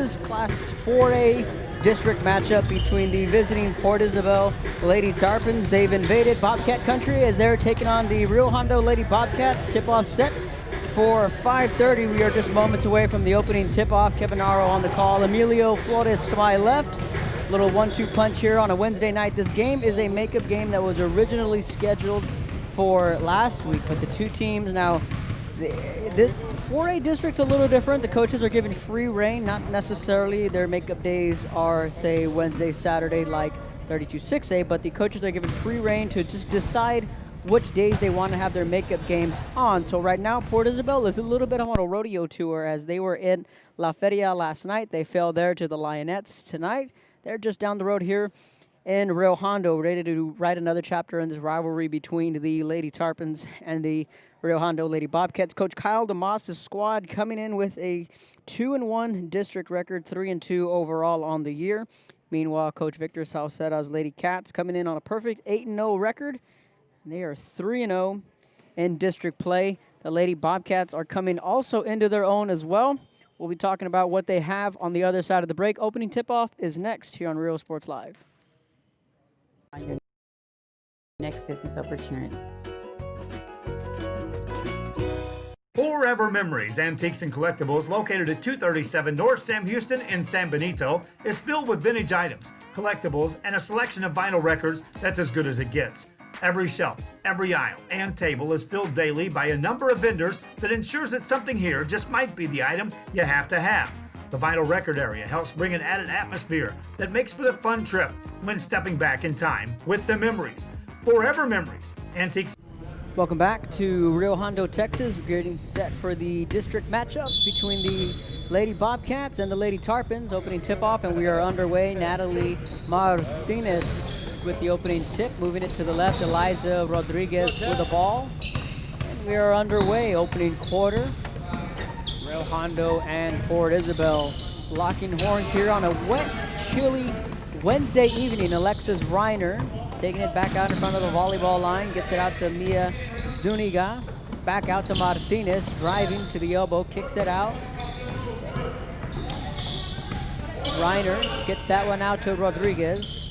Texas Class 4A district matchup between the visiting Port Isabel Lady Tarpons. They've invaded Bobcat country as they're taking on the Rio Hondo Lady Bobcats. Tip-off set for 5:30. We are just moments away from the opening tip-off. Kevin Aro on the call. Emilio Flores to my left. Little 1-2 punch here on a Wednesday night. This game is a makeup game that was originally scheduled for last week, but the two teams now, the 4A district's a little different. The coaches are given free reign, not necessarily their makeup days are, say, Wednesday, Saturday, like 32-6A, but the coaches are given free reign to just decide which days they want to have their makeup games on. So right now, Port Isabel is a little bit on a rodeo tour as they were in La Feria last night. They fell there to the Lionettes tonight. They're just down the road here in Rio Hondo, ready to write another chapter in this rivalry between the Lady Tarpons and the Rio Hondo Lady Bobcats. Coach Kyle DeMoss' squad coming in with a 2-1 district record, 3-2 overall on the year. Meanwhile, Coach Victor Salcedo's Lady Cats coming in on a perfect 8-0 record. They are 3-0 in district play. The Lady Bobcats are coming also into their own as well. We'll be talking about what they have on the other side of the break. Opening tip-off is next here on Real Sports Live. Your next business opportunity. Forever Memories, Antiques and Collectibles, located at 237 North Sam Houston in San Benito, is filled with vintage items, collectibles, and a selection of vinyl records that's as good as it gets. Every shelf, every aisle, and table is filled daily by a number of vendors that ensures that something here just might be the item you have to have. The vinyl record area helps bring an added atmosphere that makes for the fun trip when stepping back in time with the memories. Forever Memories, Antiques. Welcome back to Rio Hondo, Texas. We're getting set for the district matchup between the Lady Bobcats and the Lady Tarpons. Opening tip-off, and we are underway. Natalie Martinez with the opening tip. Moving it to the left, Eliza Rodriguez with the ball. And we are underway. Opening quarter. Rio Hondo and Port Isabel locking horns here on a wet, chilly Wednesday evening. Alexis Reiner taking it back out in front of the volleyball line. Gets it out to Mia Zuniga. Back out to Martinez. Driving to the elbow. Kicks it out. Reiner gets that one out to Rodriguez.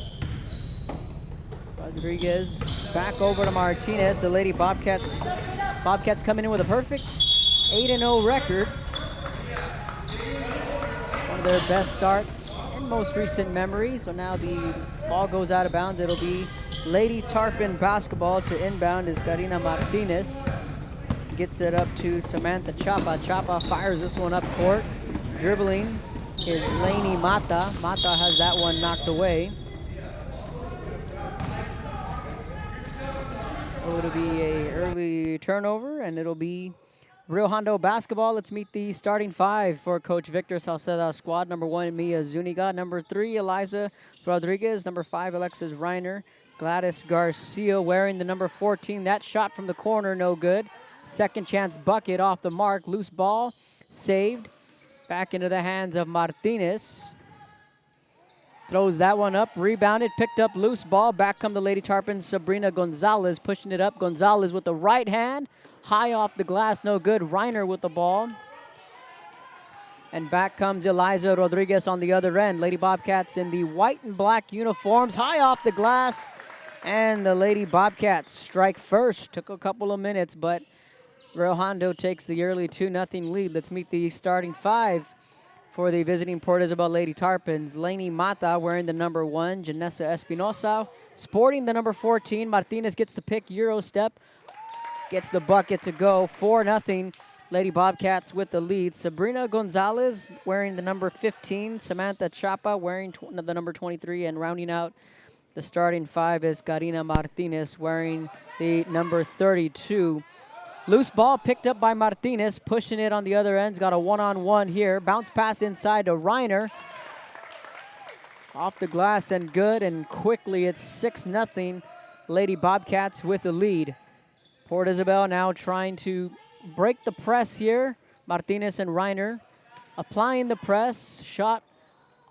Rodriguez back over to Martinez. The Lady Bobcats coming in with a perfect 8-0 record. One of their best starts in most recent memory. So now the ball goes out of bounds. It'll be Lady Tarpon basketball. To inbound is Karina Martinez. Gets it up to Samantha Chapa. Chapa fires this one up court. Dribbling is Lainey Mata. Mata has that one knocked away. So it'll be a early turnover, and it'll be Rio Hondo basketball. Let's meet the starting five for Coach Victor Salcedo's squad. Number 1, Mia Zuniga. Number 3, Eliza Rodriguez. Number 5, Alexis Reiner. Gladys Garcia wearing the number 14. That shot from the corner, no good. Second chance bucket off the mark. Loose ball, saved. Back into the hands of Martinez. Throws that one up, rebounded, picked up loose ball. Back come the Lady Tarpons, Sabrina Gonzalez pushing it up. Gonzalez with the right hand. High off the glass, no good. Reiner with the ball. And back comes Eliza Rodriguez on the other end. Lady Bobcats in the white and black uniforms. High off the glass. And the Lady Bobcats strike first. Took a couple of minutes, but Rio Hondo takes the early 2-0 lead. Let's meet the starting five for the visiting Port Isabel Lady Tarpons. Lainey Mata wearing the number 1. Janessa Espinosa sporting the number 14. Martinez gets the pick, Euro step. Gets the bucket to go. 4-0. Lady Bobcats with the lead. Sabrina Gonzalez wearing the number 15. Samantha Chapa wearing the number 23. And rounding out the starting five is Karina Martinez wearing the number 32. Loose ball picked up by Martinez, pushing it on the other end. Got a one-on-one here. Bounce pass inside to Reiner. Off the glass and good, and quickly it's 6-0. Lady Bobcats with the lead. Port Isabel now trying to break the press here. Martinez and Reiner applying the press. Shot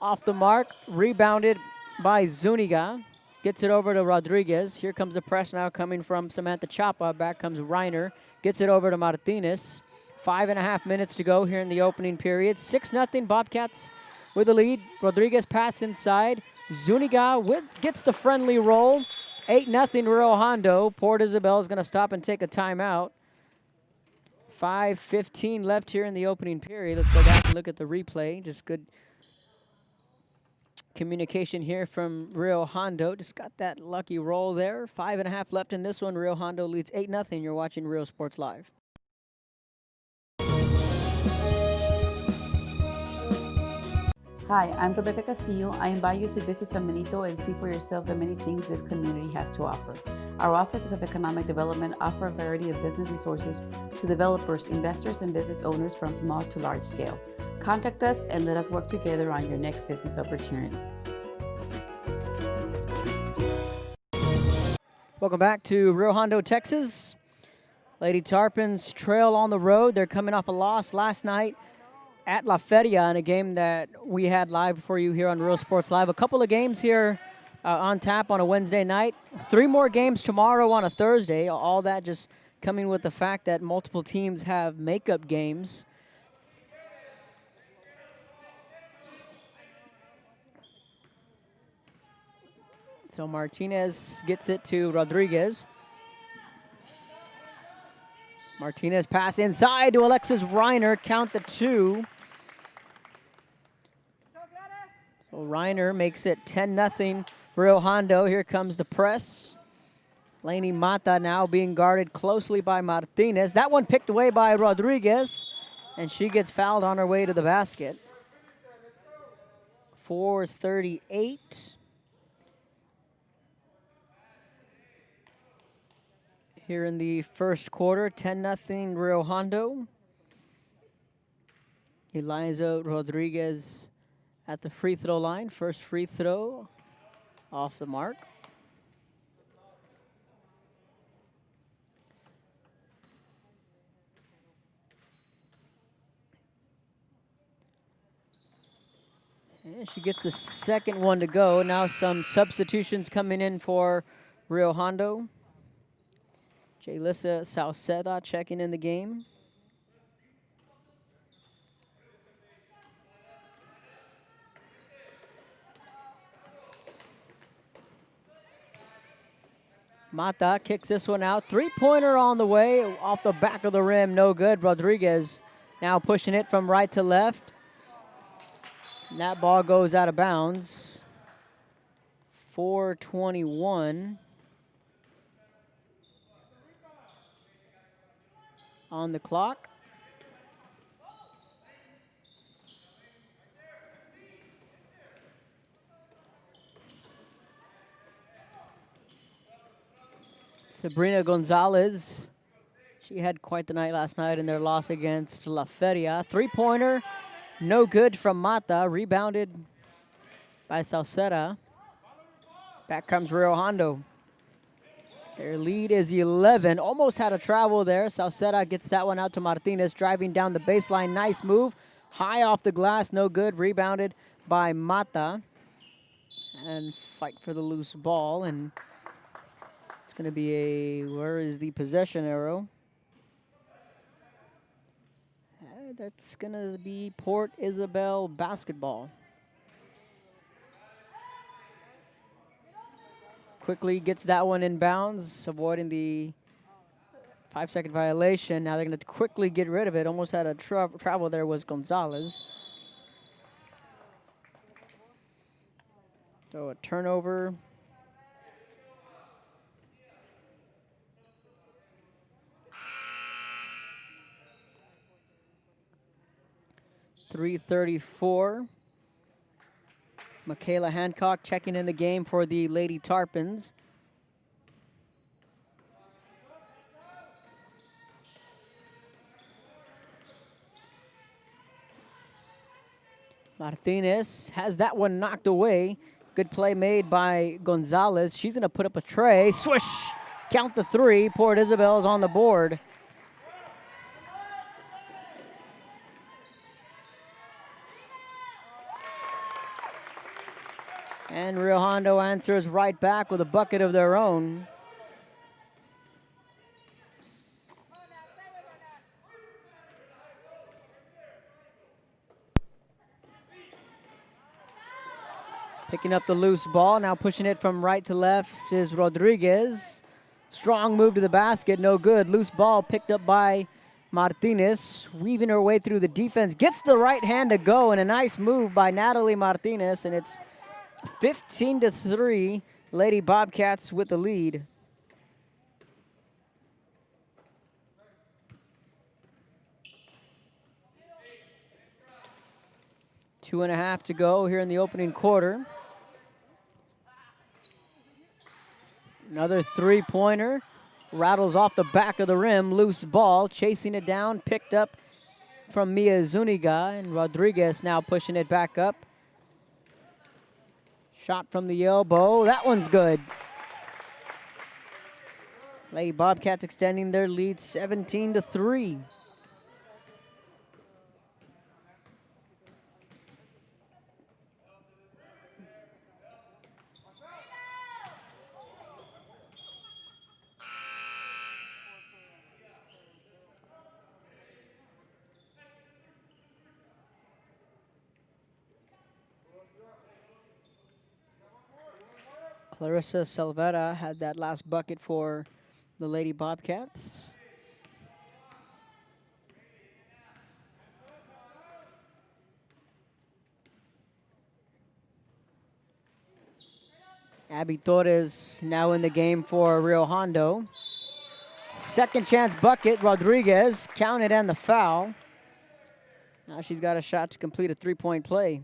off the mark, rebounded by Zuniga. Gets it over to Rodriguez. Here comes the press now coming from Samantha Chapa. Back comes Reiner. Gets it over to Martinez. 5.5 minutes to go here in the opening period. 6-0 Bobcats with the lead. Rodriguez pass inside. Zuniga gets the friendly roll. 8-0 Rio Hondo. Port Isabel is going to stop and take a timeout. 5:15 left here in the opening period. Let's go back and look at the replay. Just good communication here from Rio Hondo. Just got that lucky roll there. 5.5 left in this one. Rio Hondo leads 8-0. You're watching Rio Sports Live. Hi, I'm Rebecca Castillo. I invite you to visit San Benito and see for yourself the many things this community has to offer. Our offices of economic development offer a variety of business resources to developers, investors, and business owners from small to large scale. Contact us and let us work together on your next business opportunity. Welcome back to Rio Hondo, Texas. Lady Tarpons trail on the road. They're coming off a loss last night at La Feria in a game that we had live for you here on Real Sports Live. A couple of games here on tap on a Wednesday night. 3 more games tomorrow on a Thursday. All that just coming with the fact that multiple teams have makeup games. So Martinez gets it to Rodriguez. Martinez pass inside to Alexis Reiner. Count the 2. So Reiner makes it 10-0 Rio Hondo. Here comes the press. Laney Mata now being guarded closely by Martinez. That one picked away by Rodriguez, and she gets fouled on her way to the basket. 4:38. Here in the first quarter, 10-0 Rio Hondo. Eliza Rodriguez at the free throw line. First free throw off the mark. And she gets the second one to go. Now some substitutions coming in for Rio Hondo. Jaylissa Sauceda checking in the game. Mata kicks this one out. 3-pointer on the way, off the back of the rim, no good. Rodriguez now pushing it from right to left. And that ball goes out of bounds. 4:21 on the clock. Sabrina Gonzalez, she had quite the night last night in their loss against La Feria. 3-pointer, no good from Mata, rebounded by Sauceda. Back comes Rio Hondo. Their lead is 11, almost had a travel there. Sauceda gets that one out to Martinez, driving down the baseline, nice move. High off the glass, no good, rebounded by Mata. And fight for the loose ball, and it's going to be where is the possession arrow? That's going to be Port Isabel basketball. Quickly gets that one in bounds, avoiding the 5-second violation. Now they're going to quickly get rid of it. Almost had a travel there was Gonzalez. So a turnover. .334. Michaela Hancock checking in the game for the Lady Tarpons. Martinez has that one knocked away. Good play made by Gonzalez. She's going to put up a tray. Swish! Count the 3. Port Isabel's on the board. And Rio Hondo answers right back with a bucket of their own. Picking up the loose ball, now pushing it from right to left is Rodriguez. Strong move to the basket, no good. Loose ball picked up by Martinez, weaving her way through the defense. Gets the right hand to go, and a nice move by Natalie Martinez, and it's 15-3. Lady Bobcats with the lead. Two and a half to go here in the opening quarter. Another three-pointer. Rattles off the back of the rim. Loose ball. Chasing it down. Picked up from Mia Zuniga. And Rodriguez now pushing it back up. Shot from the elbow. That one's good. Lady Bobcats extending their lead 17-3. Clarissa Selvera had that last bucket for the Lady Bobcats. Abby Torres now in the game for Rio Hondo. Second chance bucket, Rodriguez counted and the foul. Now she's got a shot to complete a three-point play.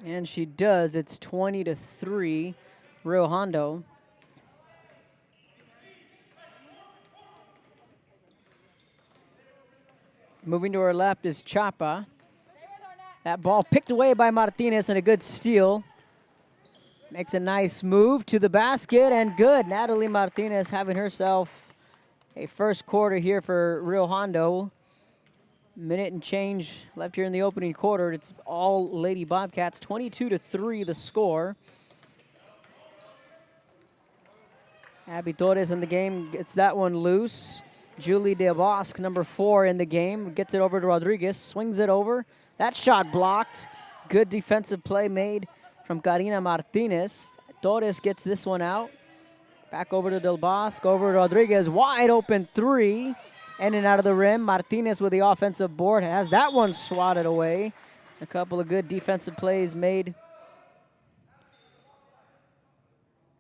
And she does. It's 20-3, Rio Hondo. Moving to her left is Chapa. That ball picked away by Martinez and a good steal. Makes a nice move to the basket and good. Natalie Martinez having herself a first quarter here for Rio Hondo. Minute and change left here in the opening quarter. It's all Lady Bobcats, 22-3 the score. Abby Torres in the game gets that one loose. Julie DeBosque, number 4 in the game, gets it over to Rodriguez, swings it over. That shot blocked. Good defensive play made from Karina Martinez. Torres gets this one out. Back over to Del Bosque, over to Rodriguez. Wide open three. In and out of the rim. Martinez with the offensive board has that one swatted away. A couple of good defensive plays made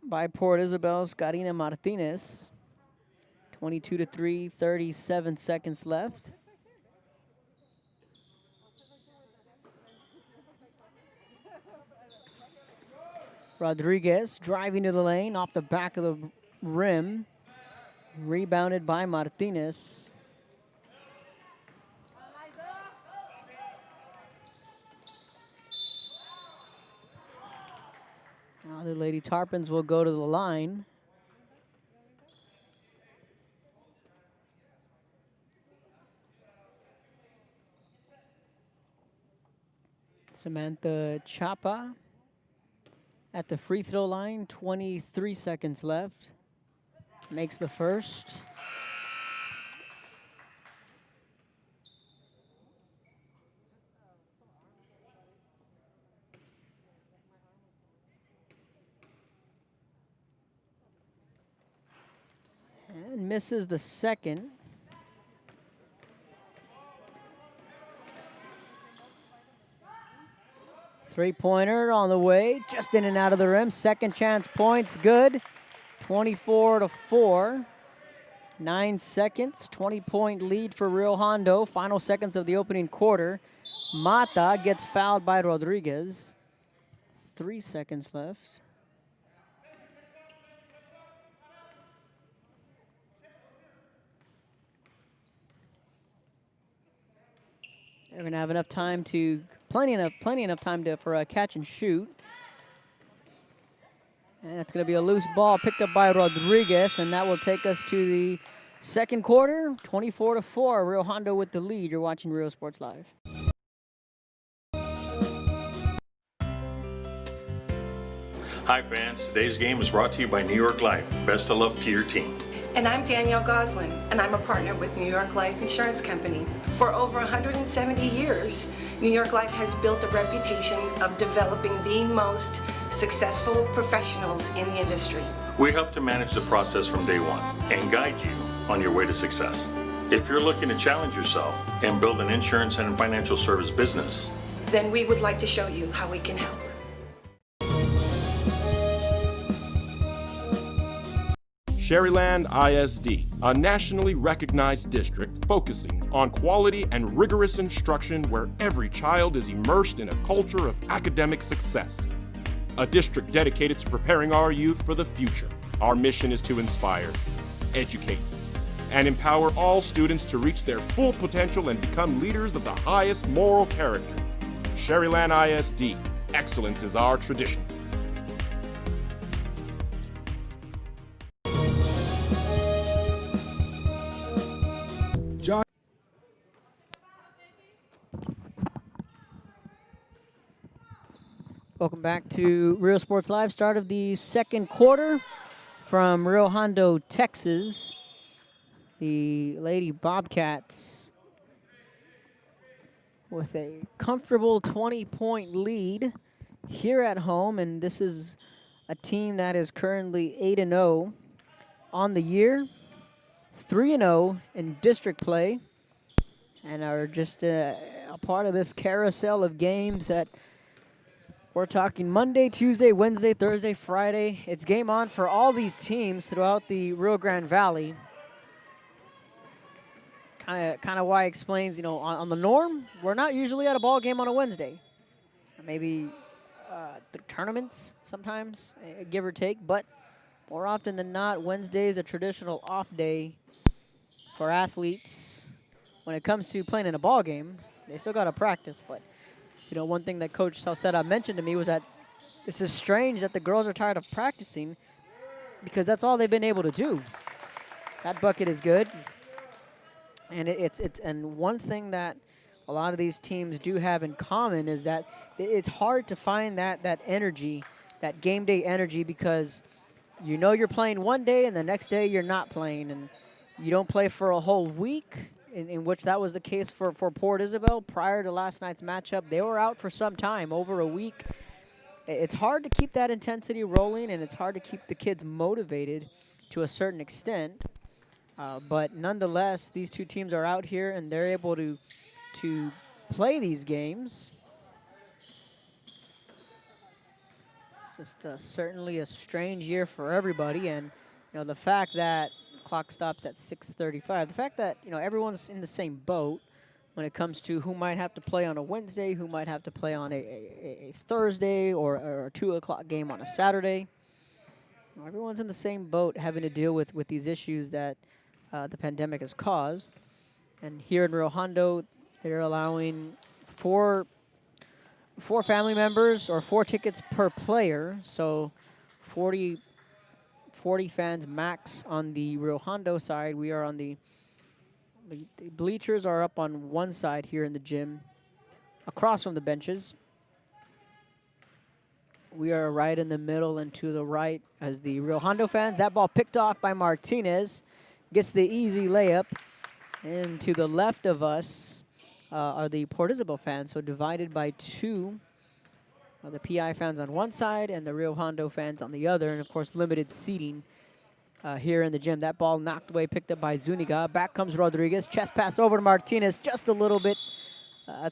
by Port Isabel's Karina Martinez. 22-3, 37 seconds left. Rodriguez driving to the lane off the back of the rim. Rebounded by Martinez. Now the Lady Tarpons will go to the line. Samantha Chapa at the free throw line, 23 seconds left. Makes the first. And misses the second. Three-pointer on the way, just in and out of the rim. Second chance points, good. 24-4. 9 seconds, 20-point lead for Rio Hondo. Final seconds of the opening quarter. Mata gets fouled by Rodriguez. 3 seconds left. They're gonna have enough time to, plenty enough time to for a catch and shoot. And it's gonna be a loose ball picked up by Rodriguez, and that will take us to the second quarter, 24-4. Rio Hondo with the lead. You're watching Rio Sports Live. Hi fans, today's game is brought to you by New York Life. Best of luck to your team. And I'm Danielle Goslin, and I'm a partner with New York Life Insurance Company. For over 170 years, New York Life has built a reputation of developing the most successful professionals in the industry. We help to manage the process from day one and guide you on your way to success. If you're looking to challenge yourself and build an insurance and financial service business, then we would like to show you how we can help. Sherryland ISD, a nationally recognized district focusing on quality and rigorous instruction where every child is immersed in a culture of academic success. A district dedicated to preparing our youth for the future. Our mission is to inspire, educate, and empower all students to reach their full potential and become leaders of the highest moral character. Sherryland ISD, excellence is our tradition. Welcome back to Real Sports Live. Start of the second quarter from Rio Hondo, Texas. The Lady Bobcats with a comfortable 20-point lead here at home, and this is a team that is currently 8-0 on the year, 3-0 in district play, and are just a part of this carousel of games that we're talking Monday, Tuesday, Wednesday, Thursday, Friday. It's game on for all these teams throughout the Rio Grande Valley. Kind of why it explains, on the norm, we're not usually at a ball game on a Wednesday. Maybe the tournaments sometimes, give or take, but more often than not, Wednesday is a traditional off day for athletes. When it comes to playing in a ball game, they still got to practice, but one thing that Coach Salceda mentioned to me was that this is strange that the girls are tired of practicing because that's all they've been able to do. That bucket is good. And and one thing that a lot of these teams do have in common is that it's hard to find that energy, that game day energy, because you're playing one day and the next day you're not playing, and you don't play for a whole week, in which that was the case for Port Isabel prior to last night's matchup. They were out for some time, over a week. It's hard to keep that intensity rolling, and it's hard to keep the kids motivated to a certain extent. But nonetheless, these two teams are out here, and they're able to play these games. It's just certainly a strange year for everybody, and the fact that clock stops at 6:35. The fact that everyone's in the same boat when it comes to who might have to play on a Wednesday, who might have to play on a Thursday, or a 2 o'clock game on a Saturday. Everyone's in the same boat, having to deal with these issues that the pandemic has caused. And here in Rio Hondo, they're allowing four family members, or 4 tickets per player, so 40 fans max on the Rio Hondo side. We are on the bleachers are up on one side here in the gym, across from the benches. We are right in the middle and to the right as the Rio Hondo fans. That ball picked off by Martinez, gets the easy layup. And to the left of us are the Port Isabel fans, so divided by 2. The PI fans on one side and the Rio Hondo fans on the other, and of course limited seating here in the gym. That ball knocked away, picked up by Zuniga. Back comes Rodriguez, chest pass over to Martinez, just a little bit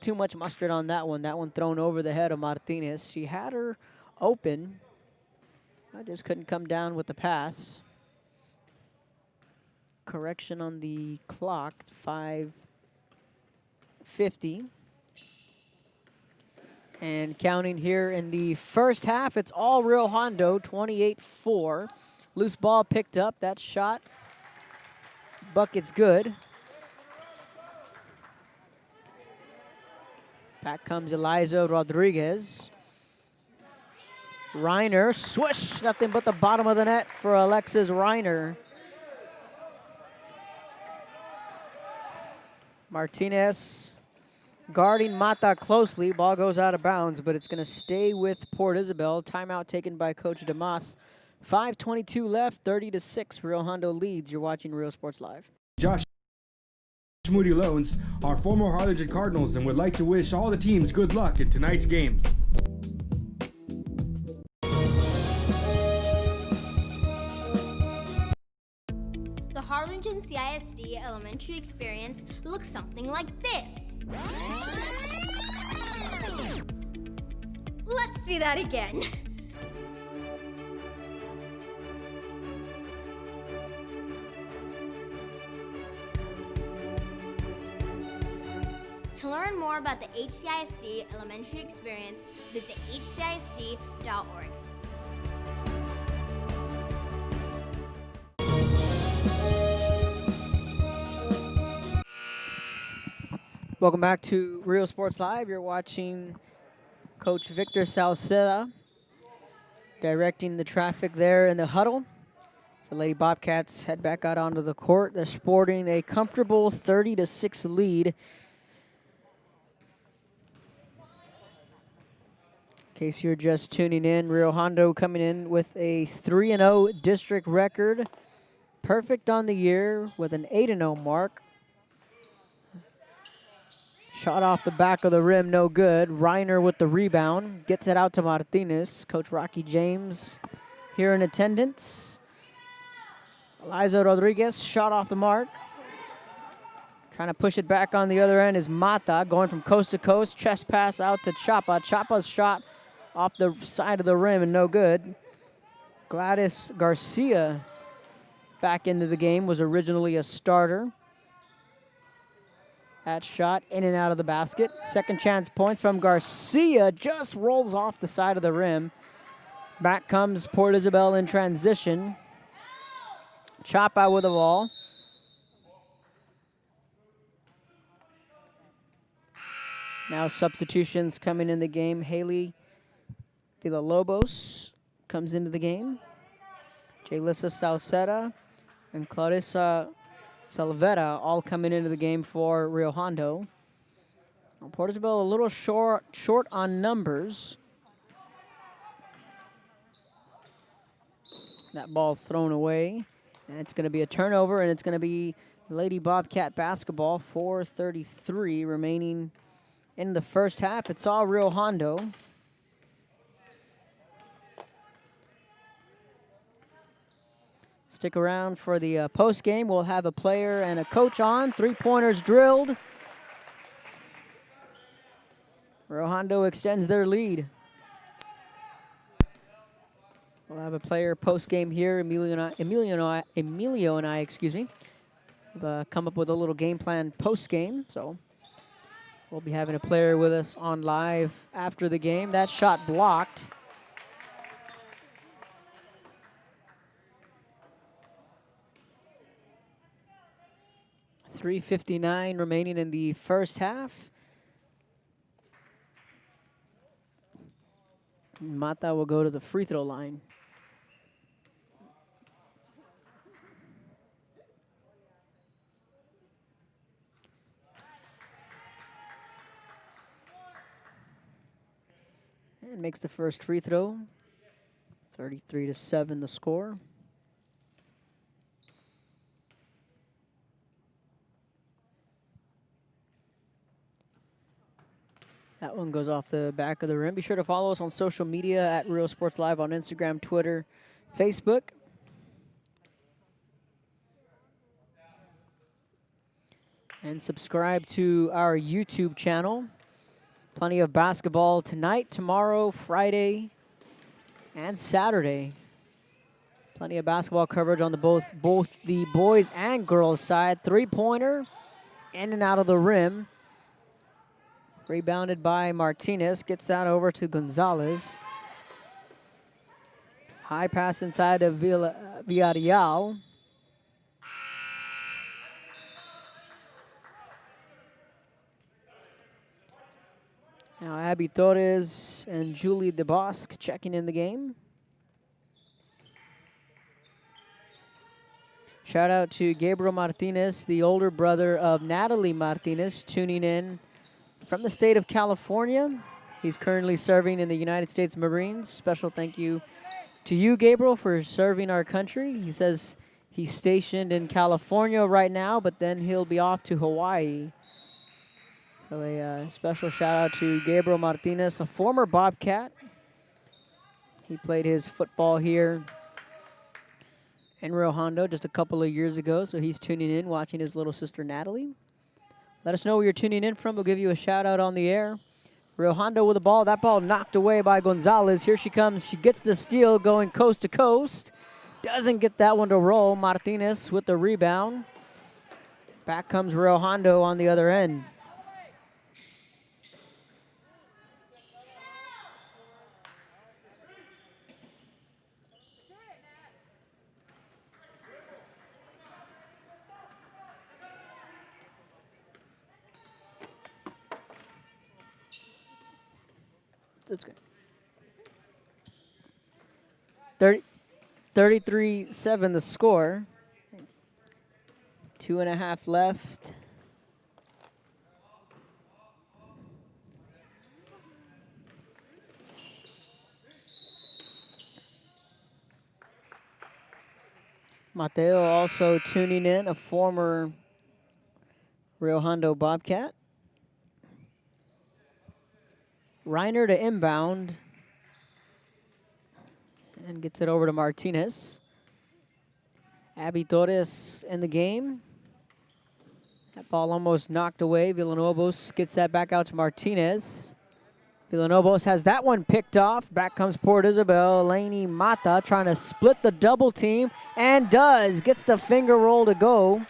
too much mustard on that one. That one thrown over the head of Martinez. She had her open. I just couldn't come down with the pass. Correction on the clock, 5:50. And counting here in the first half, it's all Rio Hondo, 28-4. Loose ball picked up. That shot, bucket's good. Back comes Eliza Rodriguez. Reiner, swoosh, nothing but the bottom of the net for Alexis Reiner. Martinez guarding Mata closely. Ball goes out of bounds, but it's going to stay with Port Isabel. Timeout taken by Coach Damas. 5:22 left, 30-6. Rio Hondo leads. You're watching Real Sports Live. Josh Moody Loans are former Harlingen Cardinals and would like to wish all the teams good luck in tonight's games. The Harlingen CISD elementary experience looks something like this. Let's see that again. To learn more about the HCISD elementary experience, visit hcisd.org. Welcome back to Real Sports Live. You're watching Coach Victor Salceda directing the traffic there in the huddle. The Lady Bobcats head back out onto the court. They're sporting a comfortable 30-6 lead. In case you're just tuning in, Rio Hondo coming in with a 3-0 district record. Perfect on the year with an 8-0 mark. Shot off the back of the rim, no good. Reiner with the rebound. Gets it out to Martinez. Coach Rocky James here in attendance. Eliza Rodriguez, shot off the mark. Trying to push it back on the other end is Mata, going from coast to coast. Chest pass out to Chapa. Chapa's shot off the side of the rim and no good. Gladys Garcia back into the game, was originally a starter. That shot in and out of the basket. Second chance points from Garcia, just rolls off the side of the rim. Back comes Port Isabel in transition. Chapa with the ball. Now substitutions coming in the game. Haley Villalobos comes into the game. Jaylissa Salceda and Clarissa Salvera all coming into the game for Rio Hondo. Port Isabel a little short on numbers. That ball thrown away. And it's going to be a turnover, and it's going to be Lady Bobcat basketball. 4:33 remaining in the first half. It's all Rio Hondo. Stick around for the post game. We'll have a player and a coach on. 3-pointers drilled. Rio Hondo extends their lead. We'll have a player post game here. Emilio and I, excuse me, have come up with a little game plan post game. So we'll be having a player with us on live after the game. That shot blocked. .359 remaining in the first half. Mata will go to the free throw line. And makes the first free throw. 33-7 the score. That one goes off the back of the rim. Be sure to follow us on social media at Real Sports Live on Instagram, Twitter, Facebook. And subscribe to our YouTube channel. Plenty of basketball tonight, tomorrow, Friday, and Saturday. Plenty of basketball coverage on the both the boys and girls side. Three-pointer, in and out of the rim. Rebounded by Martinez, gets that over to Gonzalez. High pass inside of Villarreal. Now Abby Torres and Julie DeBosque checking in the game. Shout out to Gabriel Martinez, the older brother of Natalie Martinez, tuning in from the state of California. He's currently serving in the United States Marines. Special thank you to you, Gabriel, for serving our country. He says he's stationed in California right now, but then he'll be off to Hawaii. So a special shout out to Gabriel Martinez, a former Bobcat. He played his football here in Rio Hondo just a couple of years ago, so he's tuning in, watching his little sister Natalie. Let us know where you're tuning in from. We'll give you a shout out on the air. Rio Hondo with the ball. That ball knocked away by Gonzalez. Here she comes. She gets the steal going coast to coast. Doesn't get that one to roll. Martinez with the rebound. Back comes Rio Hondo on the other end. That's good. 33-7 the score. 2.5 left. Mateo also tuning in, a former Rio Hondo Bobcat. Reiner to inbound. And gets it over to Martinez. Abby Torres in the game. That ball almost knocked away. Villalobos gets that back out to Martinez. Villalobos has that one picked off. Back comes Port Isabel. Lady Mata trying to split the double team. And does. Gets the finger roll to go.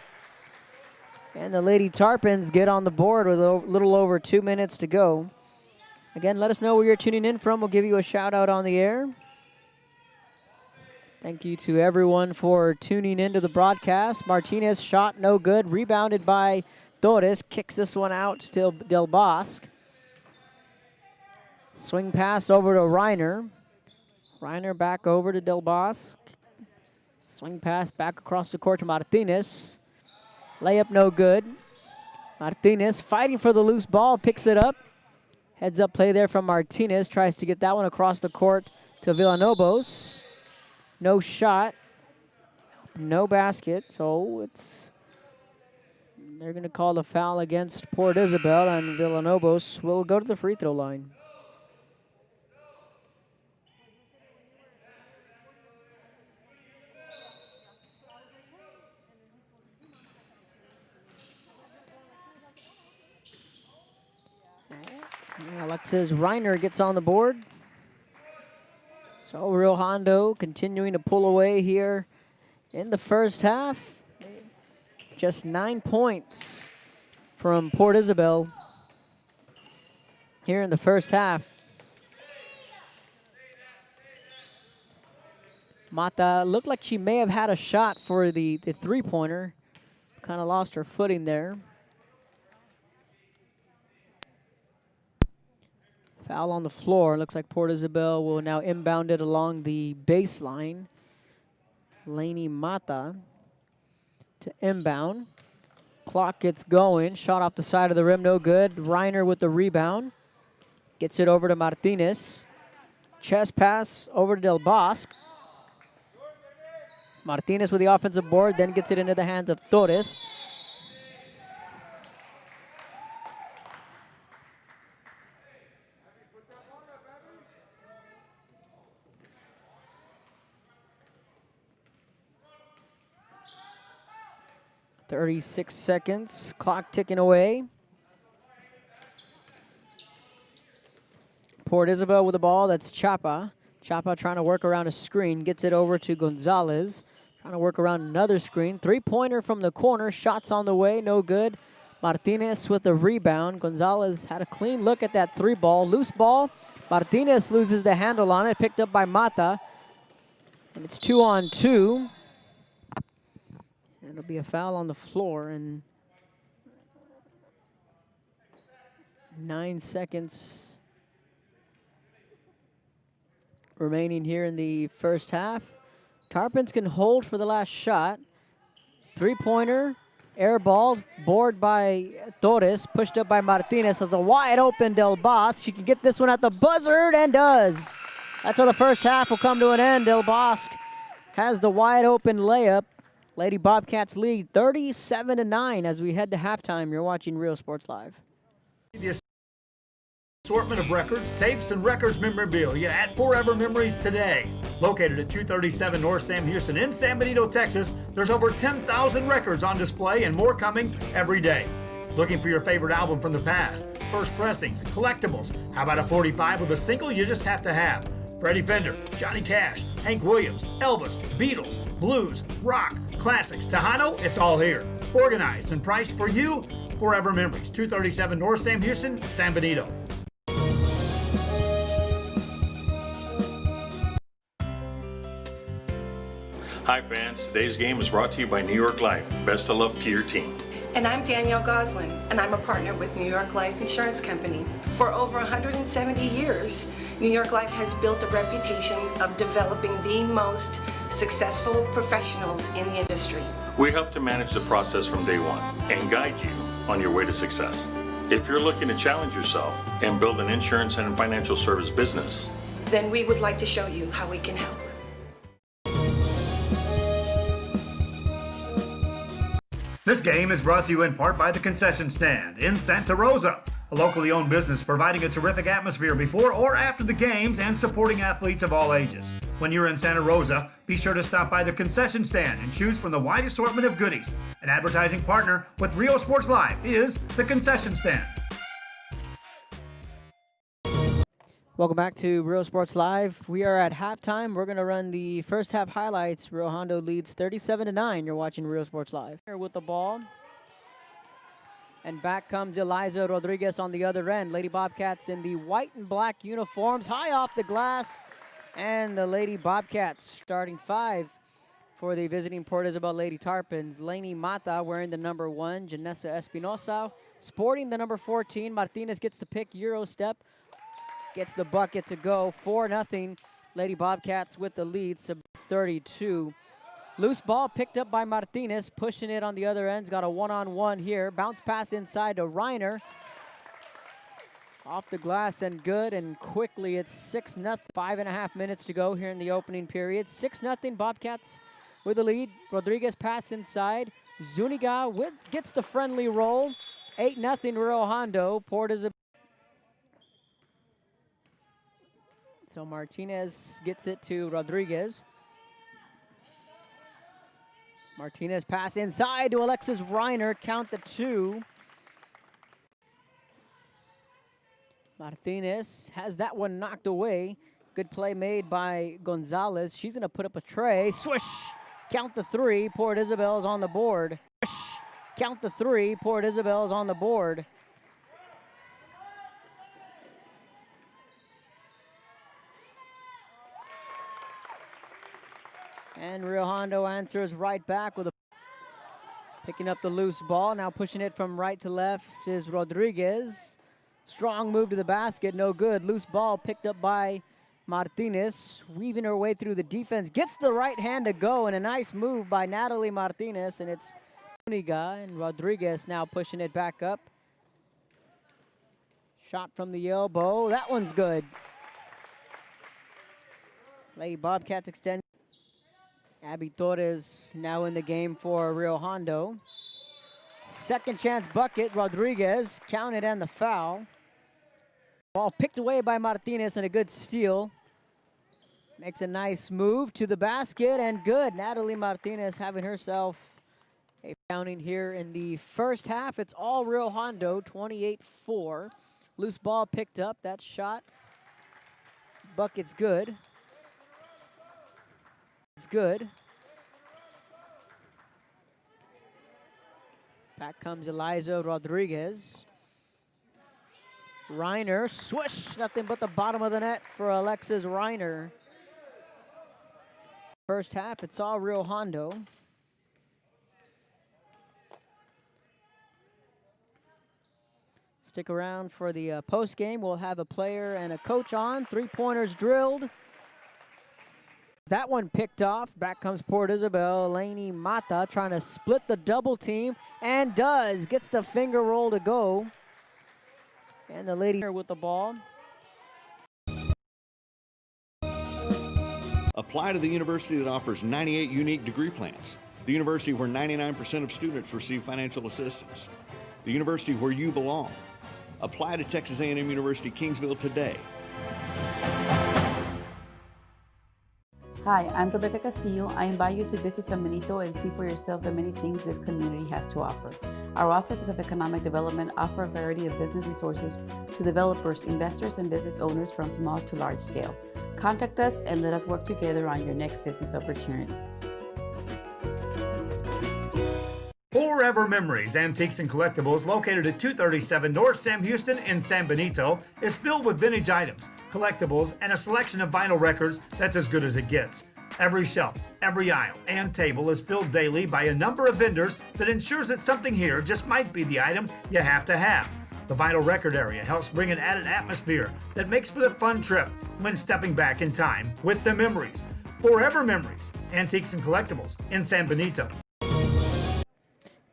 And the Lady Tarpons get on the board with a little over 2 minutes to go. Again, let us know where you're tuning in from. We'll give you a shout out on the air. Thank you to everyone for tuning into the broadcast. Martinez shot no good. Rebounded by Torres. Kicks this one out to Del Bosque. Swing pass over to Reiner. Reiner back over to Del Bosque. Swing pass back across the court to Martinez. Layup no good. Martinez fighting for the loose ball. Picks it up. Heads up play there from Martinez. Tries to get that one across the court to Villalobos. No shot, no basket, so they're going to call the foul against Port Isabel, and Villalobos will go to the free throw line. Alexis Reiner gets on the board. So Rio Hondo continuing to pull away here in the first half. Just 9 points from Port Isabel here in the first half. Mata looked like she may have had a shot for the three-pointer. Kind of lost her footing there. Foul on the floor. Looks like Port Isabel will now inbound it along the baseline. Lady Mata to inbound. Clock gets going. Shot off the side of the rim, no good. Reiner with the rebound. Gets it over to Martinez. Chest pass over to Del Bosque. Martinez with the offensive board, then gets it into the hands of Torres. .36 seconds, clock ticking away. Port Isabel with the ball, that's Chapa. Chapa trying to work around a screen, gets it over to Gonzalez. Trying to work around another screen. Three-pointer from the corner, shots on the way, no good. Martinez with the rebound. Gonzalez had a clean look at that three ball. Loose ball, Martinez loses the handle on it, picked up by Mata. And it's 2-on-2. It'll be a foul on the floor, and 9 seconds remaining here in the first half. Tarpons can hold for the last shot. Three-pointer, Airballed, board by Torres, pushed up by Martinez as a wide open Del Bos. She can get this one at the buzzer and does. That's how the first half will come to an end. Del Bosque has the wide open layup. Lady Bobcats lead 37-9 as we head to halftime. You're watching Real Sports Live. The assortment of records, tapes, and records memorabilia at Forever Memories today. Located at 237 North Sam Houston in San Benito, Texas, there's over 10,000 records on display and more coming every day. Looking for your favorite album from the past, first pressings, collectibles. How about a 45 with a single you just have to have? Freddie Fender, Johnny Cash, Hank Williams, Elvis, Beatles, blues, rock, classics, Tejano, it's all here. Organized and priced for you, Forever Memories, 237 North Sam Houston, San Benito. Hi fans, today's game is brought to you by New York Life. Best of luck to your team. And I'm Danielle Goslin, and I'm a partner with New York Life Insurance Company. For over 170 years, New York Life has built a reputation of developing the most successful professionals in the industry. We help to manage the process from day one and guide you on your way to success. If you're looking to challenge yourself and build an insurance and financial service business, then we would like to show you how we can help. This game is brought to you in part by the Concession Stand in Santa Rosa, a locally owned business providing a terrific atmosphere before or after the games and supporting athletes of all ages. When you're in Santa Rosa, be sure to stop by the Concession Stand and choose from the wide assortment of goodies. An advertising partner with Rio Sports Live is the Concession Stand. Welcome back to Real Sports Live. We are at halftime. We're going to run the first half highlights. Rio Hondo leads 37-9. You're watching Real Sports Live. Here with the ball. And back comes Eliza Rodriguez on the other end. Lady Bobcats in the white and black uniforms, high off the glass. And the Lady Bobcats starting five for the visiting Port Isabel Lady Tarpons. Lainey Mata wearing the number 1. Janessa Espinosa sporting the number 14. Martinez gets the pick, Euro step. Gets the bucket to go. 4-0. Lady Bobcats with the lead, sub 32. Loose ball picked up by Martinez, pushing it on the other end. Got a one-on-one here. Bounce pass inside to Reiner. Off the glass and good, and quickly it's 6-0. 5.5 minutes to go here in the opening period. 6-0 Bobcats with the lead. Rodriguez pass inside. Zuniga gets the friendly roll. 8-0 Rio Hondo. Port is a So Martinez gets it to Rodriguez. Martinez pass inside to Alexis Reiner. Count the 2. Martinez has that one knocked away. Good play made by Gonzalez. She's going to put up a tray. Swish. Count the 3. Port Isabel's on the board. Swish. Count the 3. Port Isabel's on the board. And Rio Hondo answers right back with picking up the loose ball. Now pushing it from right to left is Rodriguez. Strong move to the basket, no good. Loose ball picked up by Martinez. Weaving her way through the defense. Gets the right hand to go, and a nice move by Natalie Martinez. And it's Zuniga, and Rodriguez now pushing it back up. Shot from the elbow. That one's good. Lady Bobcats extend. Abby Torres now in the game for Rio Hondo. Second chance bucket, Rodriguez counted and the foul. Ball picked away by Martinez and a good steal. Makes a nice move to the basket and good. Natalie Martinez having herself a counting here in the first half. It's all Rio Hondo, 28-4. Loose ball picked up, that shot. Bucket's good. It's good. Back comes Eliza Rodriguez. Reiner, swish, nothing but the bottom of the net for Alexis Reiner. First half, it's all Rio Hondo. Stick around for the post game. We'll have a player and a coach on. 3-pointers drilled. that one picked off. Back comes Port Isabel. Lady Mata trying to split the double team, and does. Gets the finger roll to go. And the lady with the ball. Apply to the university that offers 98 unique degree plans. The university where 99% of students receive financial assistance. The university where you belong. Apply to Texas A&M University Kingsville today. Hi, I'm Rebecca Castillo. I invite you to visit San Benito and see for yourself the many things this community has to offer. Our offices of economic development offer a variety of business resources to developers, investors, and business owners from small to large scale. Contact us and let us work together on your next business opportunity. Forever Memories, Antiques and Collectibles, located at 237 North Sam Houston in San Benito, is filled with vintage items, collectibles, and a selection of vinyl records that's as good as it gets. Every shelf, every aisle, and table is filled daily by a number of vendors that ensures that something here just might be the item you have to have. The vinyl record area helps bring an added atmosphere that makes for the fun trip when stepping back in time with the memories. Forever Memories, Antiques and Collectibles in San Benito.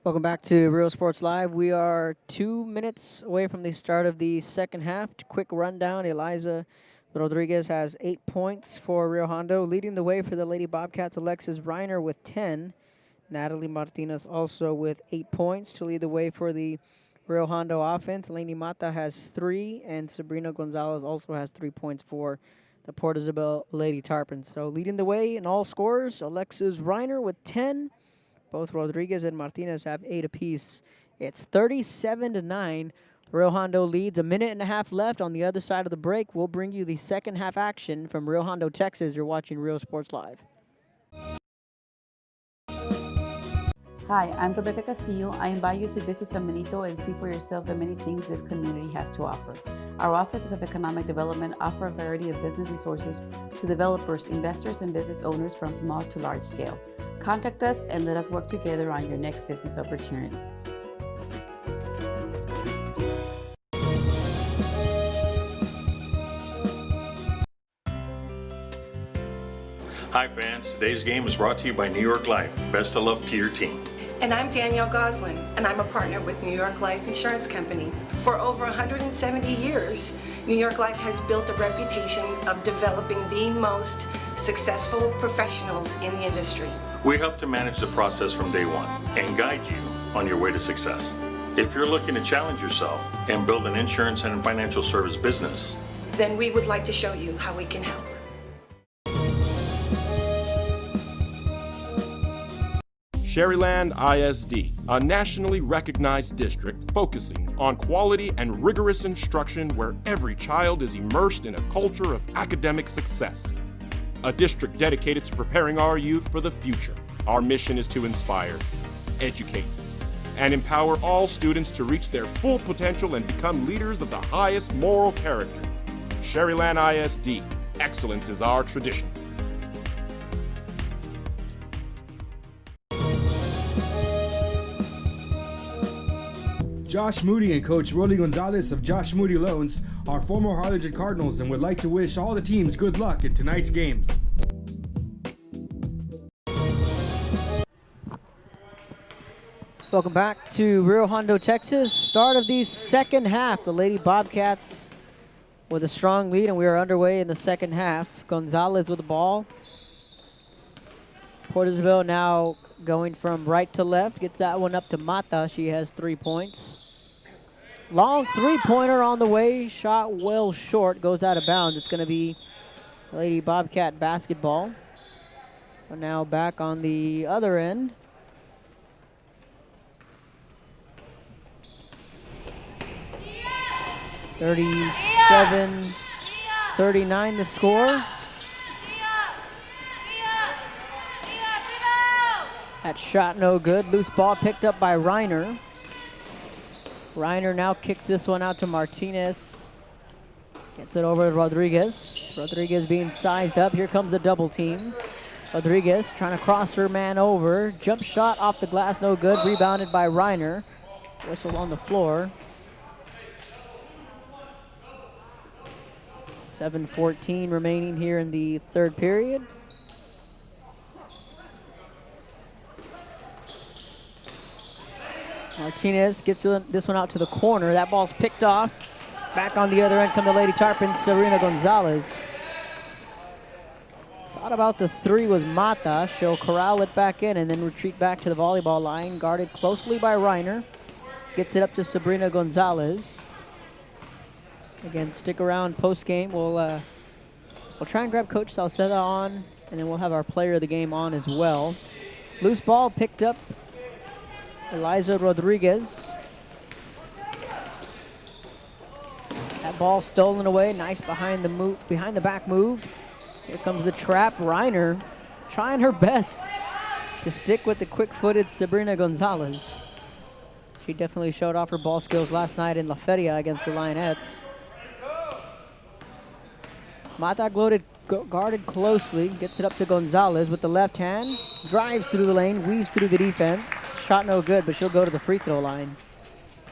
Welcome back to Real Sports Live. We are 2 minutes away from the start of the second half. Quick rundown. Eliza Rodriguez has 8 points for Rio Hondo. Leading the way for the Lady Bobcats, Alexis Reiner with 10. Natalie Martinez also with 8 points to lead the way for the Rio Hondo offense. Lady Mata has 3, and Sabrina Gonzalez also has 3 points for the Port Isabel Lady Tarpons. So leading the way in all scores, Alexis Reiner with 10. Both Rodriguez and Martinez have 8 apiece. It's 37-9. Rio Hondo leads. A minute and a half left on the other side of the break. We'll bring you the second half action from Rio Hondo, Texas. You're watching Real Sports Live. Hi, I'm Rebecca Castillo. I invite you to visit San Benito and see for yourself the many things this community has to offer. Our offices of economic development offer a variety of business resources to developers, investors, and business owners from small to large scale. Contact us and let us work together on your next business opportunity. Hi fans, today's game is brought to you by New York Life. Best of luck to your team. And I'm Danielle Goslin, and I'm a partner with New York Life Insurance Company. For over 170 years, New York Life has built a reputation of developing the most successful professionals in the industry. We help to manage the process from day one and guide you on your way to success. If you're looking to challenge yourself and build an insurance and financial service business, then we would like to show you how we can help. Sherryland ISD, a nationally recognized district focusing on quality and rigorous instruction where every child is immersed in a culture of academic success. A district dedicated to preparing our youth for the future. Our mission is to inspire, educate, and empower all students to reach their full potential and become leaders of the highest moral character. Sherryland ISD, excellence is our tradition. Josh Moody and Coach Rolly Gonzalez of Josh Moody Loans are former Harlingen Cardinals and would like to wish all the teams good luck in tonight's games. Welcome back to Rio Hondo, Texas. Start of the second half. The Lady Bobcats with a strong lead, and we are underway in the second half. Gonzalez with the ball. Port Isabel now going from right to left. Gets that one up to Mata. She has 3 points. Long three-pointer on the way. Shot well short. Goes out of bounds. It's going to be Lady Bobcat basketball. So now back on the other end. (37-39) the score. That shot no good. Loose ball picked up by Reiner. Reiner now kicks this one out to Martinez. Gets it over to Rodriguez. Rodriguez being sized up. Here comes the double team. Rodriguez trying to cross her man over. Jump shot off the glass, no good. Rebounded by Reiner. Whistle on the floor. 7:14 remaining here in the third period. Martinez gets this one out to the corner. That ball's picked off. Back on the other end come the Lady Tarpons, Serena Gonzalez. Thought about the three was Mata. She'll corral it back in and then retreat back to the volleyball line. Guarded closely by Reiner. Gets it up to Sabrina Gonzalez. Again, stick around post game. We'll try and grab Coach Salceda on, and then we'll have our player of the game on as well. Loose ball picked up. Eliza Rodriguez. That ball stolen away. Nice behind the back move. Here comes the trap. Reiner trying her best to stick with the quick-footed Sabrina Gonzalez. She definitely showed off her ball skills last night in La Feria against the Lionettes. Mata guarded closely, gets it up to Gonzalez with the left hand, drives through the lane, weaves through the defense. Shot no good, but she'll go to the free throw line.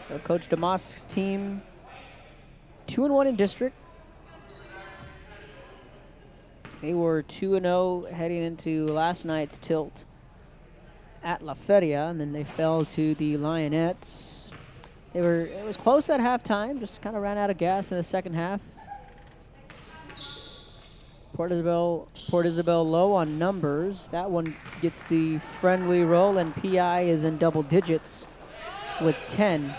So Coach DeMoss' team 2-1 in district. They were 2-0 heading into last night's tilt at La Feria, and then they fell to the Lionettes. It was close at halftime, just kind of ran out of gas in the second half. Port Isabel low on numbers. That one gets the friendly roll, and PI is in double digits with 10.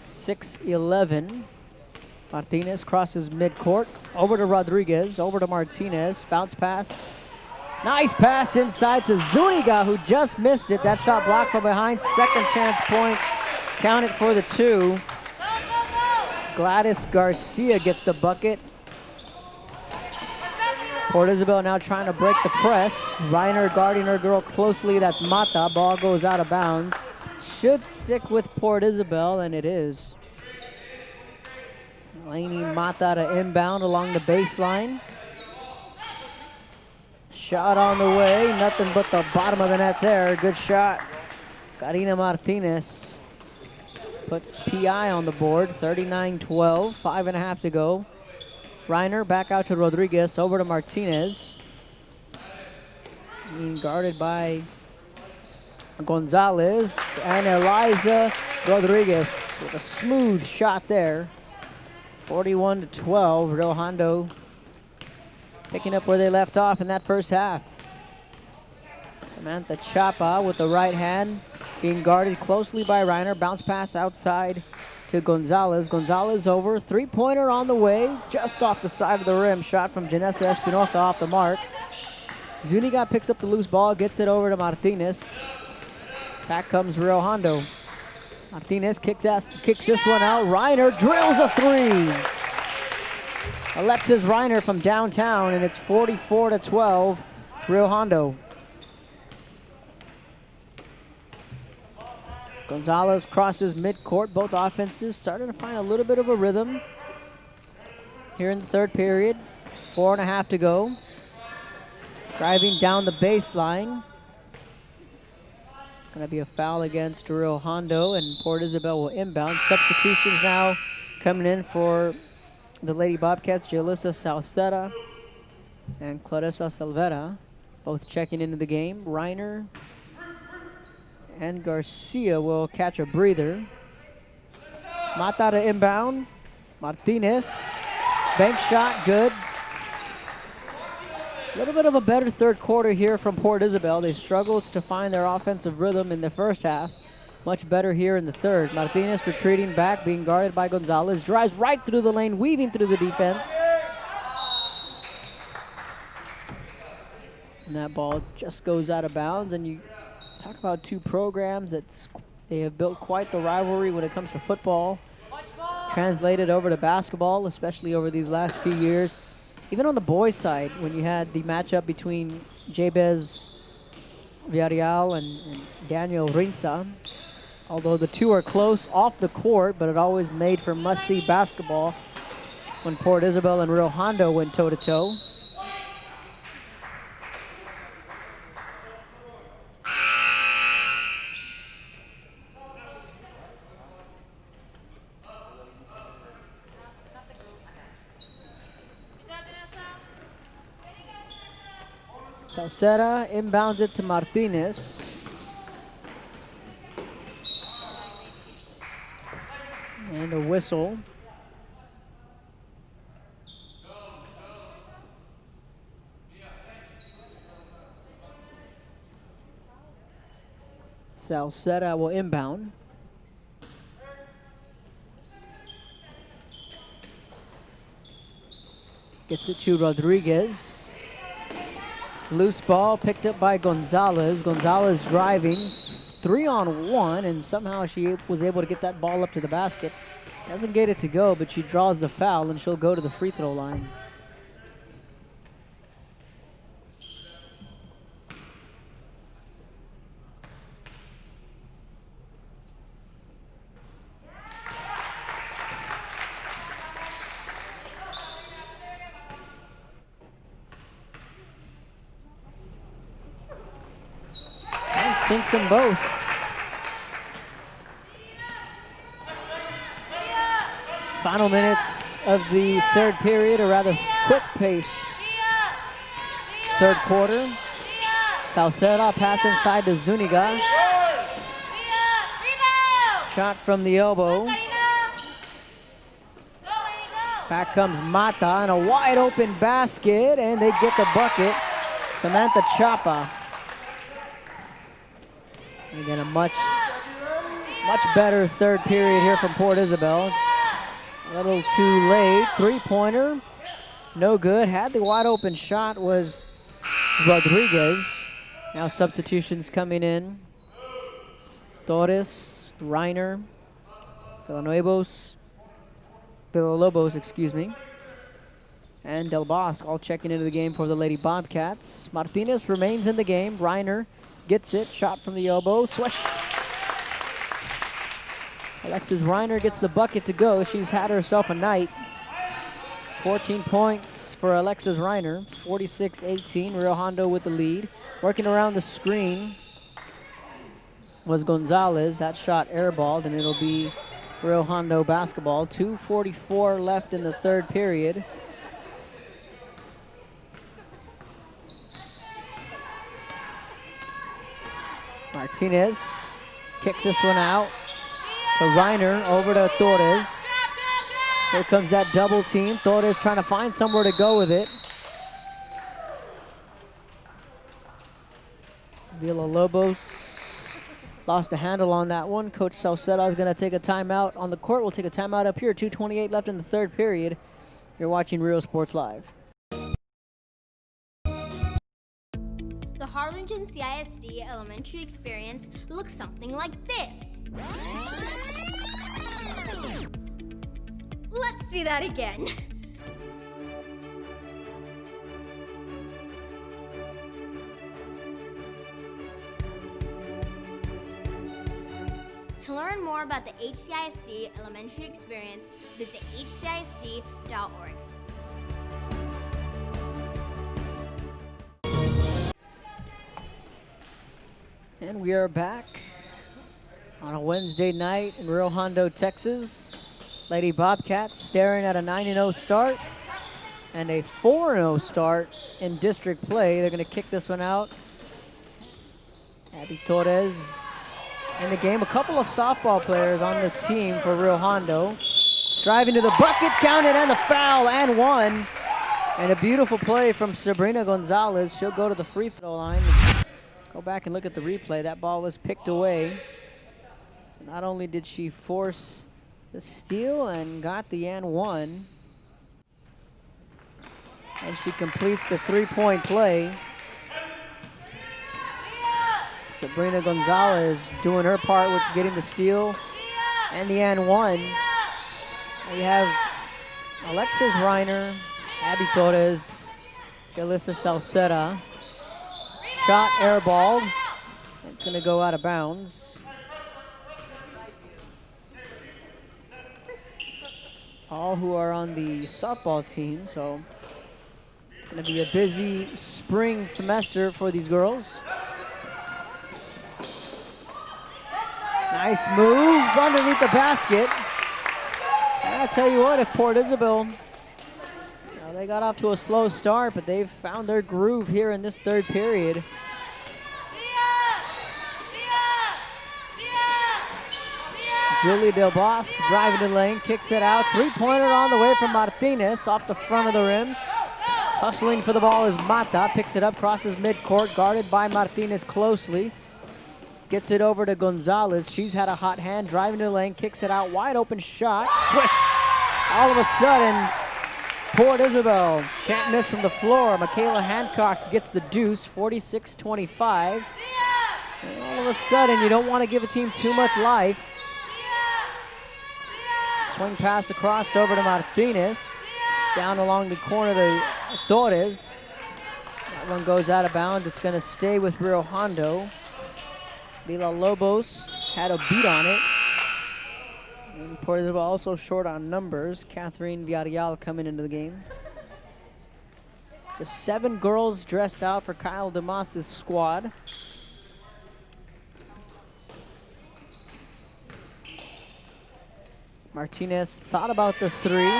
6-11. Martinez crosses midcourt. Over to Rodriguez, over to Martinez. Bounce pass. Nice pass inside to Zuniga, who just missed it. That shot blocked from behind. Second chance points. Counted for the 2. Gladys Garcia gets the bucket. Port Isabel now trying to break the press. Reiner guarding her girl closely. That's Mata. Ball goes out of bounds. Should stick with Port Isabel, and it is. Lainey Mata to inbound along the baseline. Shot on the way. Nothing but the bottom of the net there. Good shot. Karina Martinez puts PI on the board. 39-12. 5.5 to go. Reiner back out to Rodriguez, over to Martinez. Being guarded by Gonzalez, and Eliza Rodriguez with a smooth shot there. 41-12, Rio Hondo picking up where they left off in that first half. Samantha Chapa with the right hand, being guarded closely by Reiner. Bounce pass outside to Gonzalez. Gonzalez over, three-pointer on the way, just off the side of the rim. Shot from Janessa Espinosa off the mark. Zuniga picks up the loose ball, gets it over to Martinez. Back comes Rio Hondo. Martinez kicks this one out. Reiner drills a three. Alexis Reiner from downtown, and it's 44-12, Rio Hondo. Gonzalez crosses midcourt. Both offenses starting to find a little bit of a rhythm here in the third period. 4.5 to go. Driving down the baseline. Going to be a foul against Rio Hondo, and Port Isabel will inbound. Substitutions now coming in for the Lady Bobcats. Jalissa Salceda and Clarissa Silvera both checking into the game. Reiner and Garcia will catch a breather. Mata to inbound. Martinez. Bank shot, good. A little bit of a better third quarter here from Port Isabel. They struggled to find their offensive rhythm in the first half. Much better here in the third. Martinez retreating back, being guarded by Gonzalez. Drives right through the lane, weaving through the defense. And that ball just goes out of bounds. And you talk about two programs they have built quite the rivalry when it comes to football. Translated over to basketball, especially over these last few years. Even on the boys' side, when you had the matchup between Jabez Villarreal and Daniel Rinza, although the two are close off the court, but it always made for must-see basketball when Port Isabel and Rio Hondo went toe-to-toe. Salceda inbounds it to Martinez. And a whistle. Salceda will inbound. Gets it to Rodriguez. Loose ball picked up by Gonzalez. Gonzalez driving 3-on-1, and somehow she was able to get that ball up to the basket. Doesn't get it to go, but she draws the foul, and she'll go to the free throw line. And sinks them both. Final minutes of the third period, a rather quick-paced third quarter. Salceda pass inside to Zuniga. Shot from the elbow. Back comes Mata and a wide open basket, and they get the bucket. Samantha Chapa. Again, a much better third period here from Port Isabel. It's a little too late. Three-pointer, no good. Had the wide open shot was Rodriguez. Now substitutions coming in. Torres, Reiner, Villalobos, excuse me, and Del Bosque all checking into the game for the Lady Bobcats. Martinez remains in the game. Reiner gets it, shot from the elbow, swish. Alexis Reiner gets the bucket to go. She's had herself a night. 14 points for Alexis Reiner, 46-18. Rio Hondo with the lead. Working around the screen was Gonzalez. That shot airballed, and it'll be Rio Hondo basketball. 2:44 left in the third period. Martinez kicks this one out to Reiner, over to Torres. Here comes that double team. Torres trying to find somewhere to go with it. Villalobos lost a handle on that one. Coach Salceda is going to take a timeout on the court. We'll take a timeout up here. 2:28 left in the third period. You're watching Rio Sports Live. The Harlingen CISD elementary experience looks something like this. Let's see that again. To learn more about the HCISD elementary experience, visit hcisd.org. And we are back on a Wednesday night in Rio Hondo, Texas. Lady Bobcats staring at a 9-0 start and a 4-0 start in district play. They're going to kick this one out. Abby Torres in the game. A couple of softball players on the team for Rio Hondo. Driving to the bucket, counted, and the foul, and one. And a beautiful play from Sabrina Gonzalez. She'll go to the free throw line. Go back and look at the replay. That ball was picked away. So not only did she force the steal and got the and one, and she completes the three-point play. Sabrina Gonzalez doing her part with getting the steal and the and one. You have Alexis Reiner, Abby Torres, Jalissa Salceda. Shot airballed. It's going to go out of bounds. All who are on the softball team, so it's going to be a busy spring semester for these girls. Nice move underneath the basket. I tell you what, if Port Isabel, they got off to a slow start, but they've found their groove here in this third period. Julie Del Bosque driving the lane, kicks it out. Three-pointer on the way from Martinez off the front of the rim. Hustling for the ball is Mata, picks it up, crosses midcourt, guarded by Martinez closely. Gets it over to Gonzalez. She's had a hot hand, driving to the lane, kicks it out, wide open shot, swish! All of a sudden, Port Isabel can't miss from the floor. Michaela Hancock gets the deuce, 46-25. And all of a sudden, you don't want to give a team too much life. Swing pass across over to Martinez. Down along the corner to Torres. That one goes out of bounds. It's going to stay with Rio Hondo. Villalobos had a beat on it. And Port Isabel also short on numbers. Catherine Villarreal coming into the game. The 7 girls dressed out for Kyle DeMoss' squad. Martinez thought about the 3.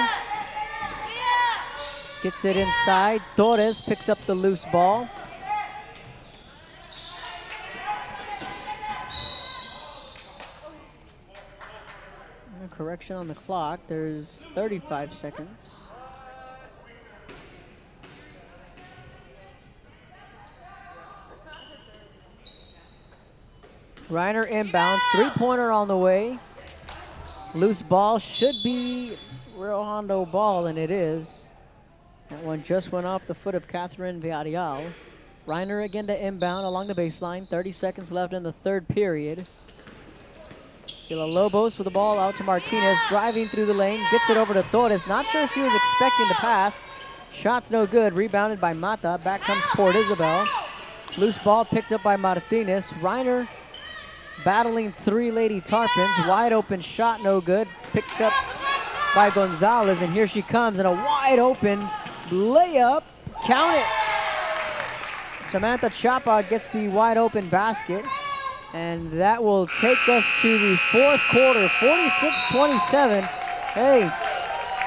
Gets it inside. Torres picks up the loose ball. A correction on the clock. There's 35 seconds. Reiner inbounds. Three-pointer on the way. Loose ball should be Rio Hondo ball, and it is. That one just went off the foot of Catherine Villarreal. Reiner again to inbound along the baseline. 30 seconds left in the third period. Villalobos with the ball out to Martinez, driving through the lane, gets it over to Torres. Not sure she was expecting the pass. Shot's no good, rebounded by Mata. Back comes Port Isabel. Loose ball picked up by Martinez. Reiner battling 3 Lady Tarpons. Wide open shot, no good. Picked up by Gonzalez, and here she comes in a wide open layup. Count it. Samantha Chapa gets the wide open basket, and that will take us to the fourth quarter, 46-27. Hey,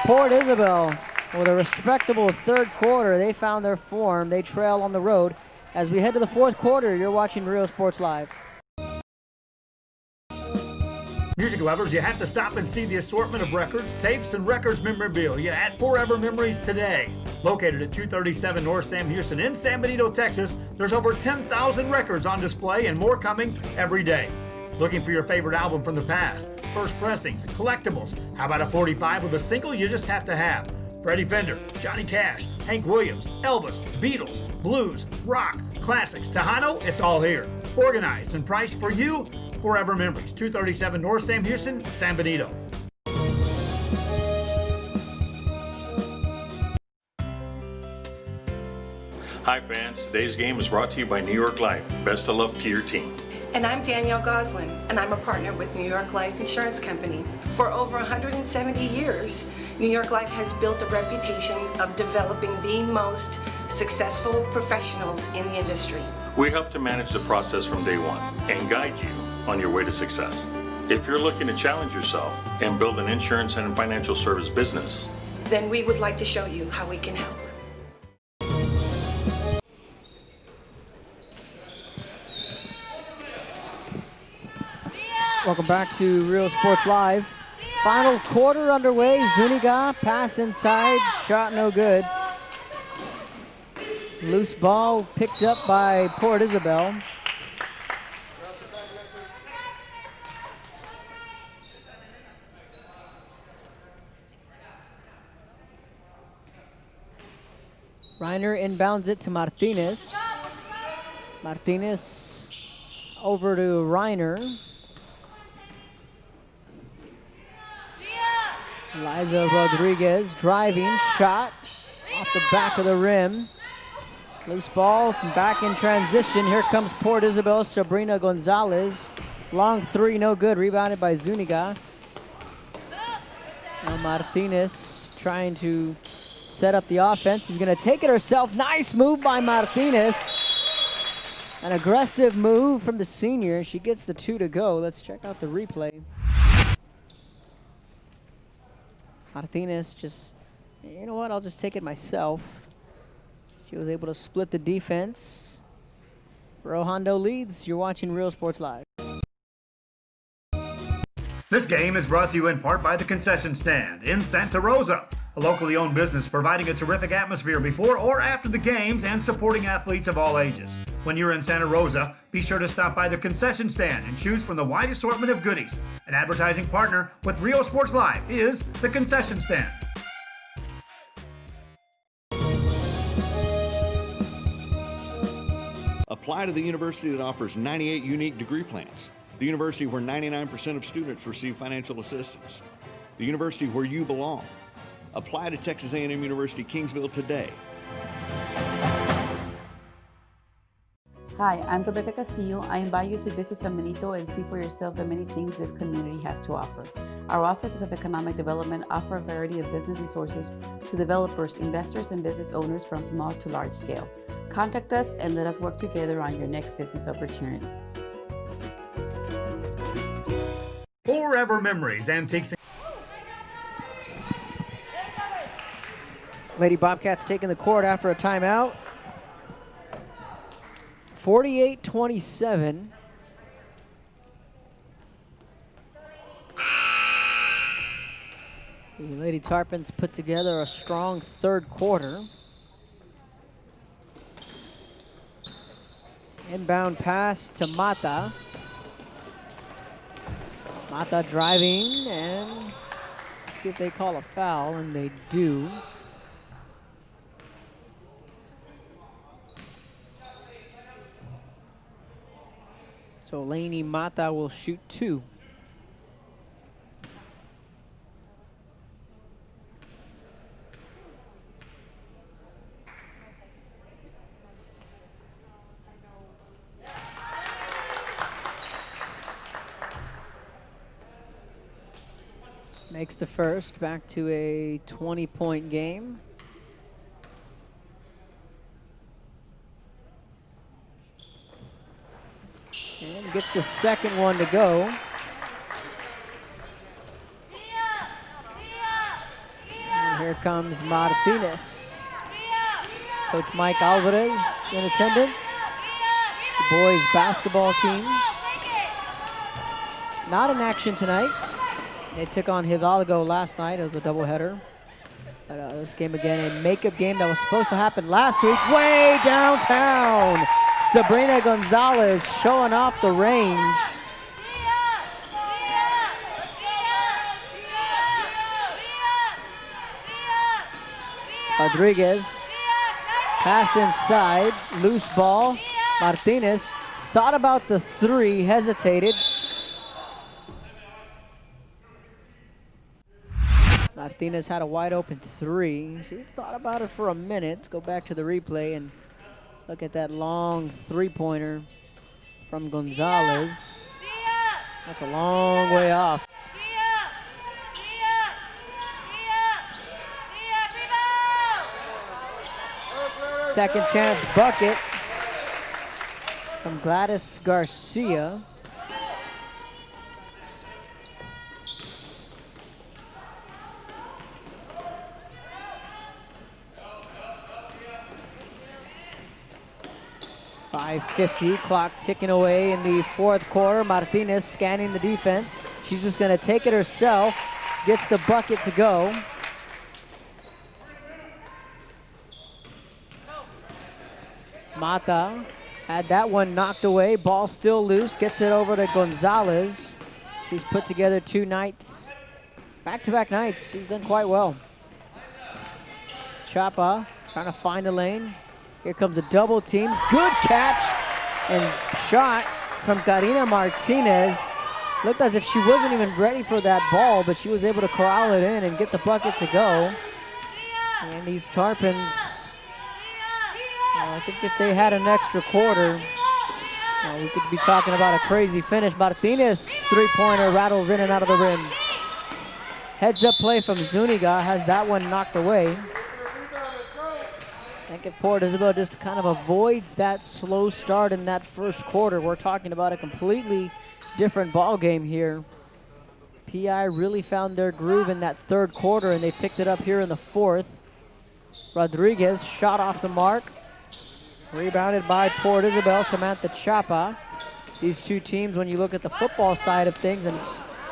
Port Isabel with a respectable third quarter. They found their form. They trail on the road. As we head to the fourth quarter, you're watching Rio Sports Live. Music lovers, you have to stop and see the assortment of records, tapes, and records memorabilia at Forever Memories today. Located at 237 North Sam Houston in San Benito, Texas, there's over 10,000 records on display and more coming every day. Looking for your favorite album from the past, first pressings, collectibles? How about a 45 with a single you just have to have? Freddie Fender, Johnny Cash, Hank Williams, Elvis, Beatles, blues, rock, classics, Tejano, it's all here. Organized and priced for you. Forever Memories, 237 North Sam Houston, San Benito. Hi fans, today's game is brought to you by New York Life. Best of luck to your team. And I'm Danielle Goslin, and I'm a partner with New York Life Insurance Company. For over 170 years, New York Life has built a reputation of developing the most successful professionals in the industry. We help to manage the process from day one and guide you on your way to success. If you're looking to challenge yourself and build an insurance and financial service business, then we would like to show you how we can help. Welcome back to Rio Sports Live. Final quarter underway. Zuniga, pass inside, shot no good. Loose ball picked up by Port Isabel. Reiner inbounds it to Martinez. Martinez over to Reiner. Eliza Rodriguez driving, shot off the back of the rim. Loose ball, back in transition. Here comes Port Isabel, Sabrina Gonzalez. Long 3, no good, rebounded by Zuniga. Now Martinez trying to set up the offense. He's gonna take it herself. Nice move by Martinez. An aggressive move from the senior. She gets the 2 to go. Let's check out the replay. Martinez just, you know what, I'll just take it myself. She was able to split the defense. Rio Hondo leads. You're watching Real Sports Live. This game is brought to you in part by the Concession Stand in Santa Rosa, a locally owned business providing a terrific atmosphere before or after the games and supporting athletes of all ages. When you're in Santa Rosa, be sure to stop by the Concession Stand and choose from the wide assortment of goodies. An advertising partner with Rio Sports Live is the Concession Stand. Apply to the university that offers 98 unique degree plans. The university where 99% of students receive financial assistance. The university where you belong. Apply to Texas A&M University Kingsville today. Hi, I'm Rebecca Castillo. I invite you to visit San Benito and see for yourself the many things this community has to offer. Our offices of economic development offer a variety of business resources to developers, investors, and business owners from small to large scale. Contact us and let us work together on your next business opportunity. Forever Memories, Antiques. Lady Bobcats taking the court after a timeout. 48-27. The Lady Tarpons put together a strong third quarter. Inbound pass to Mata. Mata driving, and let's see if they call a foul, and they do. So Lainey Mata will shoot two. Makes the first, back to a 20-point game. And gets the second one to go. And here comes Martinez. Coach Mike Alvarez in attendance. The boys basketball team. Not in action tonight. They took on Hidalgo last night as a doubleheader. But this game again, a makeup game that was supposed to happen last week, way downtown. Sabrina Gonzalez showing off the range. Rodriguez, pass inside, loose ball. Martinez thought about the three, hesitated. Martinez had a wide open three. She thought about it for a minute. Let's go back to the replay and look at that long three-pointer from Gonzalez. That's a long way off. Second chance bucket from Gladys Garcia. .550, clock ticking away in the fourth quarter. Martinez scanning the defense. She's just going to take it herself. Gets the bucket to go. Mata had that one knocked away. Ball still loose. Gets it over to Gonzalez. She's put together two nights, back-to-back nights. She's done quite well. Chapa trying to find a lane. Here comes a double team. Good catch and shot from Karina Martinez. Looked as if she wasn't even ready for that ball, but she was able to corral it in and get the bucket to go. And these Tarpons, I think if they had an extra quarter, we could be talking about a crazy finish. Martinez, three-pointer, rattles in and out of the rim. Heads-up play from Zuniga, has that one knocked away. I think if Port Isabel just kind of avoids that slow start in that first quarter, we're talking about a completely different ball game here. PI really found their groove in that third quarter, and they picked it up here in the fourth. Rodriguez shot off the mark. Rebounded by Port Isabel, Samantha Chapa. These two teams, when you look at the football side of things and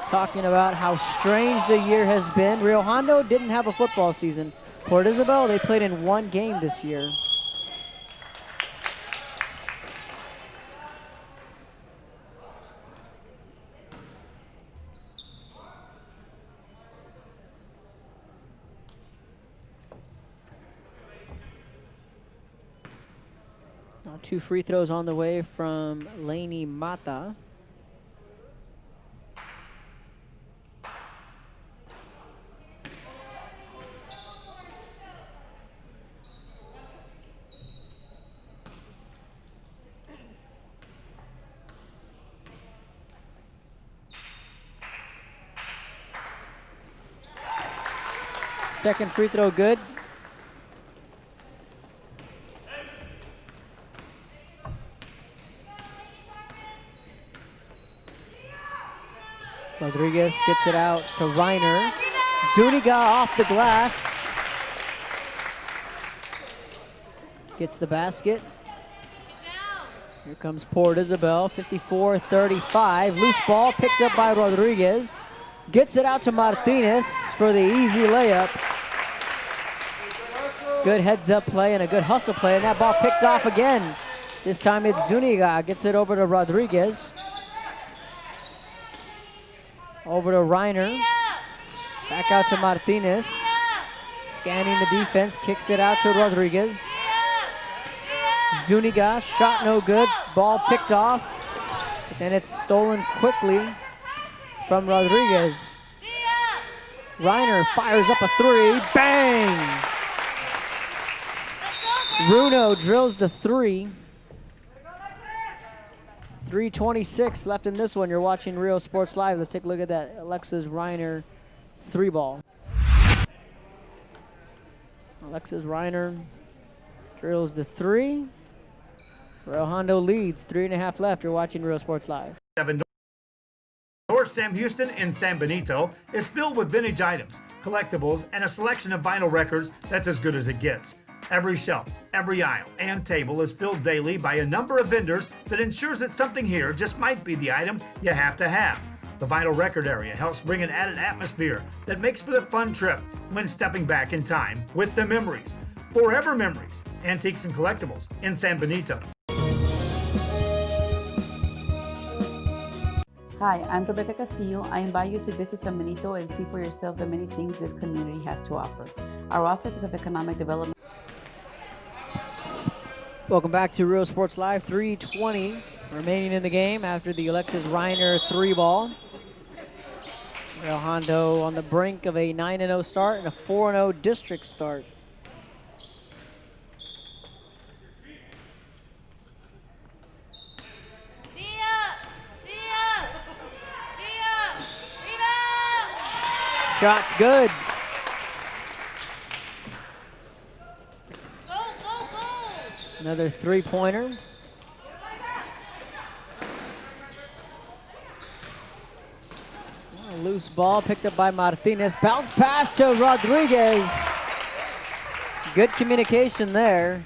talking about how strange the year has been. Rio Hondo didn't have a football season. Port Isabel, they played in one game this year. Now 2 free throws on the way from Lainey Mata. Second free throw good. Rodriguez gets it out to Reiner. Zuniga off the glass. Gets the basket. Here comes Port Isabel, 54-35. Loose ball picked up by Rodriguez. Gets it out to Martinez for the easy layup. Good heads-up play and a good hustle play, and that ball picked off again. This time it's Zuniga. Gets it over to Rodriguez. Over to Reiner. Back out to Martinez. Scanning the defense, kicks it out to Rodriguez. Zuniga, shot no good. Ball picked off. But then it's stolen quickly from Rodriguez. Reiner fires up a 3. Bang! Bruno drills the 3. 3:26 left in this one. You're watching Rio Sports Live. Let's take a look at that Alexis Reiner 3 ball. Alexis Reiner drills the 3. Rio Hondo leads. 3.5 left. You're watching Rio Sports Live. North Sam Houston in San Benito is filled with vintage items, collectibles, and a selection of vinyl records that's as good as it gets. Every shelf, every aisle, and table is filled daily by a number of vendors that ensures that something here just might be the item you have to have. The vinyl record area helps bring an added atmosphere that makes for the fun trip when stepping back in time with the memories. Forever Memories, Antiques and Collectibles in San Benito. Hi, I'm Rebecca Castillo. I invite you to visit San Benito and see for yourself the many things this community has to offer. Our Office of Economic Development. Welcome back to Rio Sports Live. 3:20 remaining in the game after the Alexis Reiner 3 ball. Rio Hondo on the brink of a 9-0 start and a 4-0 district start. Shot's good. Another 3-pointer. Loose ball picked up by Martinez. Bounce pass to Rodriguez. Good communication there.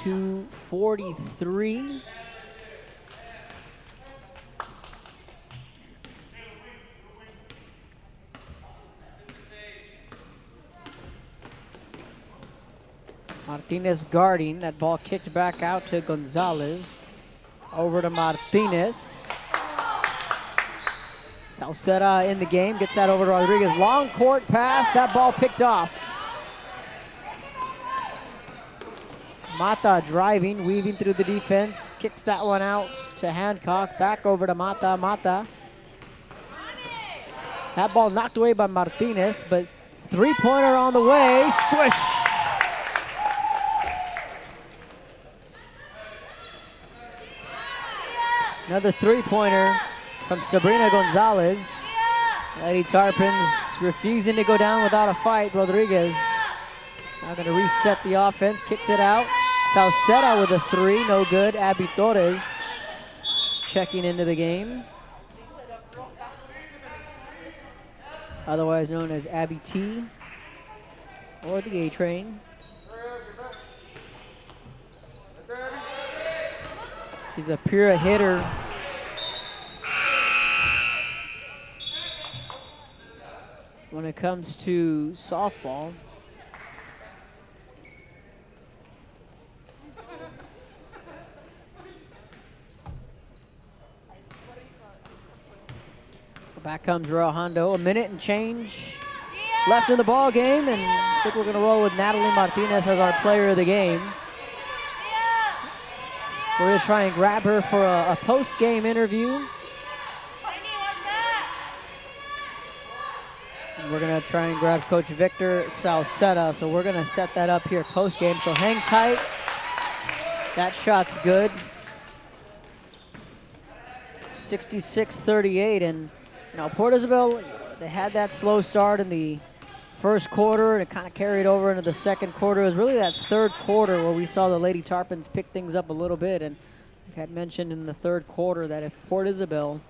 .243. Martinez guarding. That ball kicked back out to Gonzalez. Over to Martinez. Salceda in the game. Gets that over to Rodriguez. Long court pass. That ball picked off. Mata driving, weaving through the defense. Kicks that one out to Hancock. Back over to Mata. Mata. That ball knocked away by Martinez, but 3-pointer on the way. Swish! Another 3-pointer from Sabrina Gonzalez. Lady Tarpons refusing to go down without a fight. Rodriguez now going to reset the offense, kicks it out. Sauceda with a 3, no good. Abby Torres checking into the game, otherwise known as Abby T or the A-Train. She's a pure hitter. When it comes to softball. Back comes Rio Hondo. A minute and change left in the ball game, and I think we're going to roll with Natalie Martinez as our player of the game. We're going to try and grab her for a post-game interview. And we're going to try and grab Coach Victor Sauceda, so we're going to set that up here post-game. So hang tight. That shot's good. 66-38, and Port Isabel, they had that slow start in the first quarter, and it kind of carried over into the second quarter. It was really that third quarter where we saw the Lady Tarpons pick things up a little bit, and I had mentioned in the third quarter that if Port Isabel,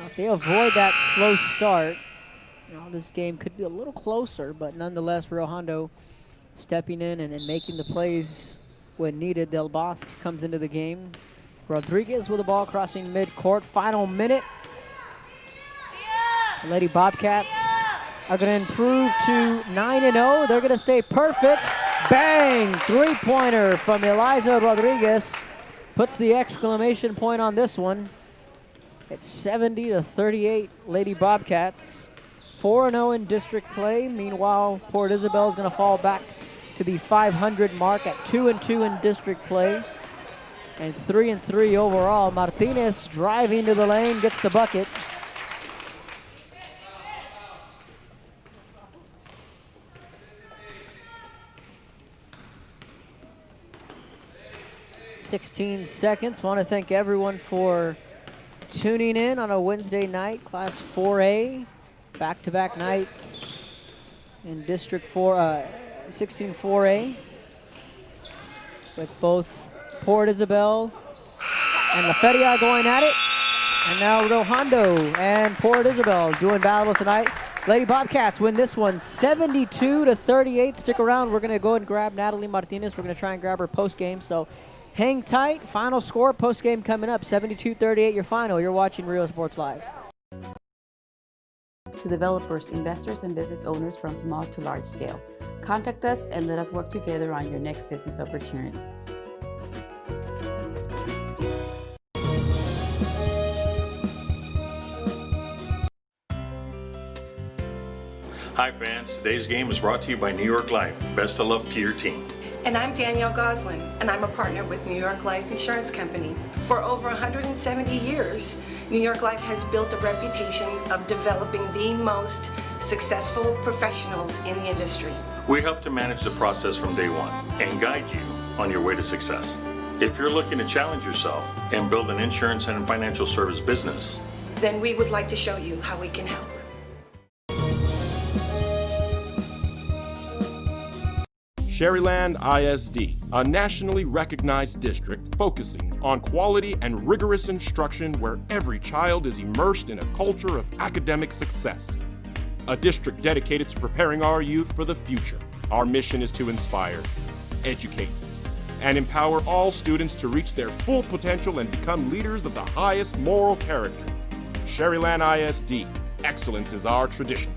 if they avoid that slow start, this game could be a little closer, but nonetheless, Rio Hondo stepping in and making the plays when needed. Del Bosque comes into the game. Rodriguez with the ball crossing mid-court. Final minute. The Lady Bobcats are going to improve to 9-0. They're going to stay perfect. Bang! Three-pointer from Eliza Rodriguez. Puts the exclamation point on this one. It's 70-38 Lady Bobcats. 4-0 in district play. Meanwhile, Port Isabel is going to fall back to the 500 mark at 2-2 in district play. And 3-3 overall. Martinez driving to the lane, gets the bucket. "16 seconds. Want to thank everyone for tuning in on a Wednesday night, Class 4A, back-to-back nights in District 4, 16 4A, with both Port Isabel and La Feria going at it. And now Rio Hondo and Port Isabel doing battle tonight. Lady Bobcats win this one 72-38. Stick around. We're going to go and grab Natalie Martinez. We're going to try and grab her post-game. So hang tight. Final score post-game coming up. 72-38 your final. You're watching Rio Sports Live. To developers, investors, and business owners from small to large scale, contact us and let us work together on your next business opportunity. Hi fans, today's game is brought to you by New York Life. Best of luck to your team. And I'm Danielle Goslin, and I'm a partner with New York Life Insurance Company. For over 170 years, New York Life has built a reputation of developing the most successful professionals in the industry. We help to manage the process from day one and guide you on your way to success. If you're looking to challenge yourself and build an insurance and financial service business, then we would like to show you how we can help. Sherryland ISD, a nationally recognized district focusing on quality and rigorous instruction where every child is immersed in a culture of academic success. A district dedicated to preparing our youth for the future. Our mission is to inspire, educate, and empower all students to reach their full potential and become leaders of the highest moral character. Sherryland ISD, excellence is our tradition.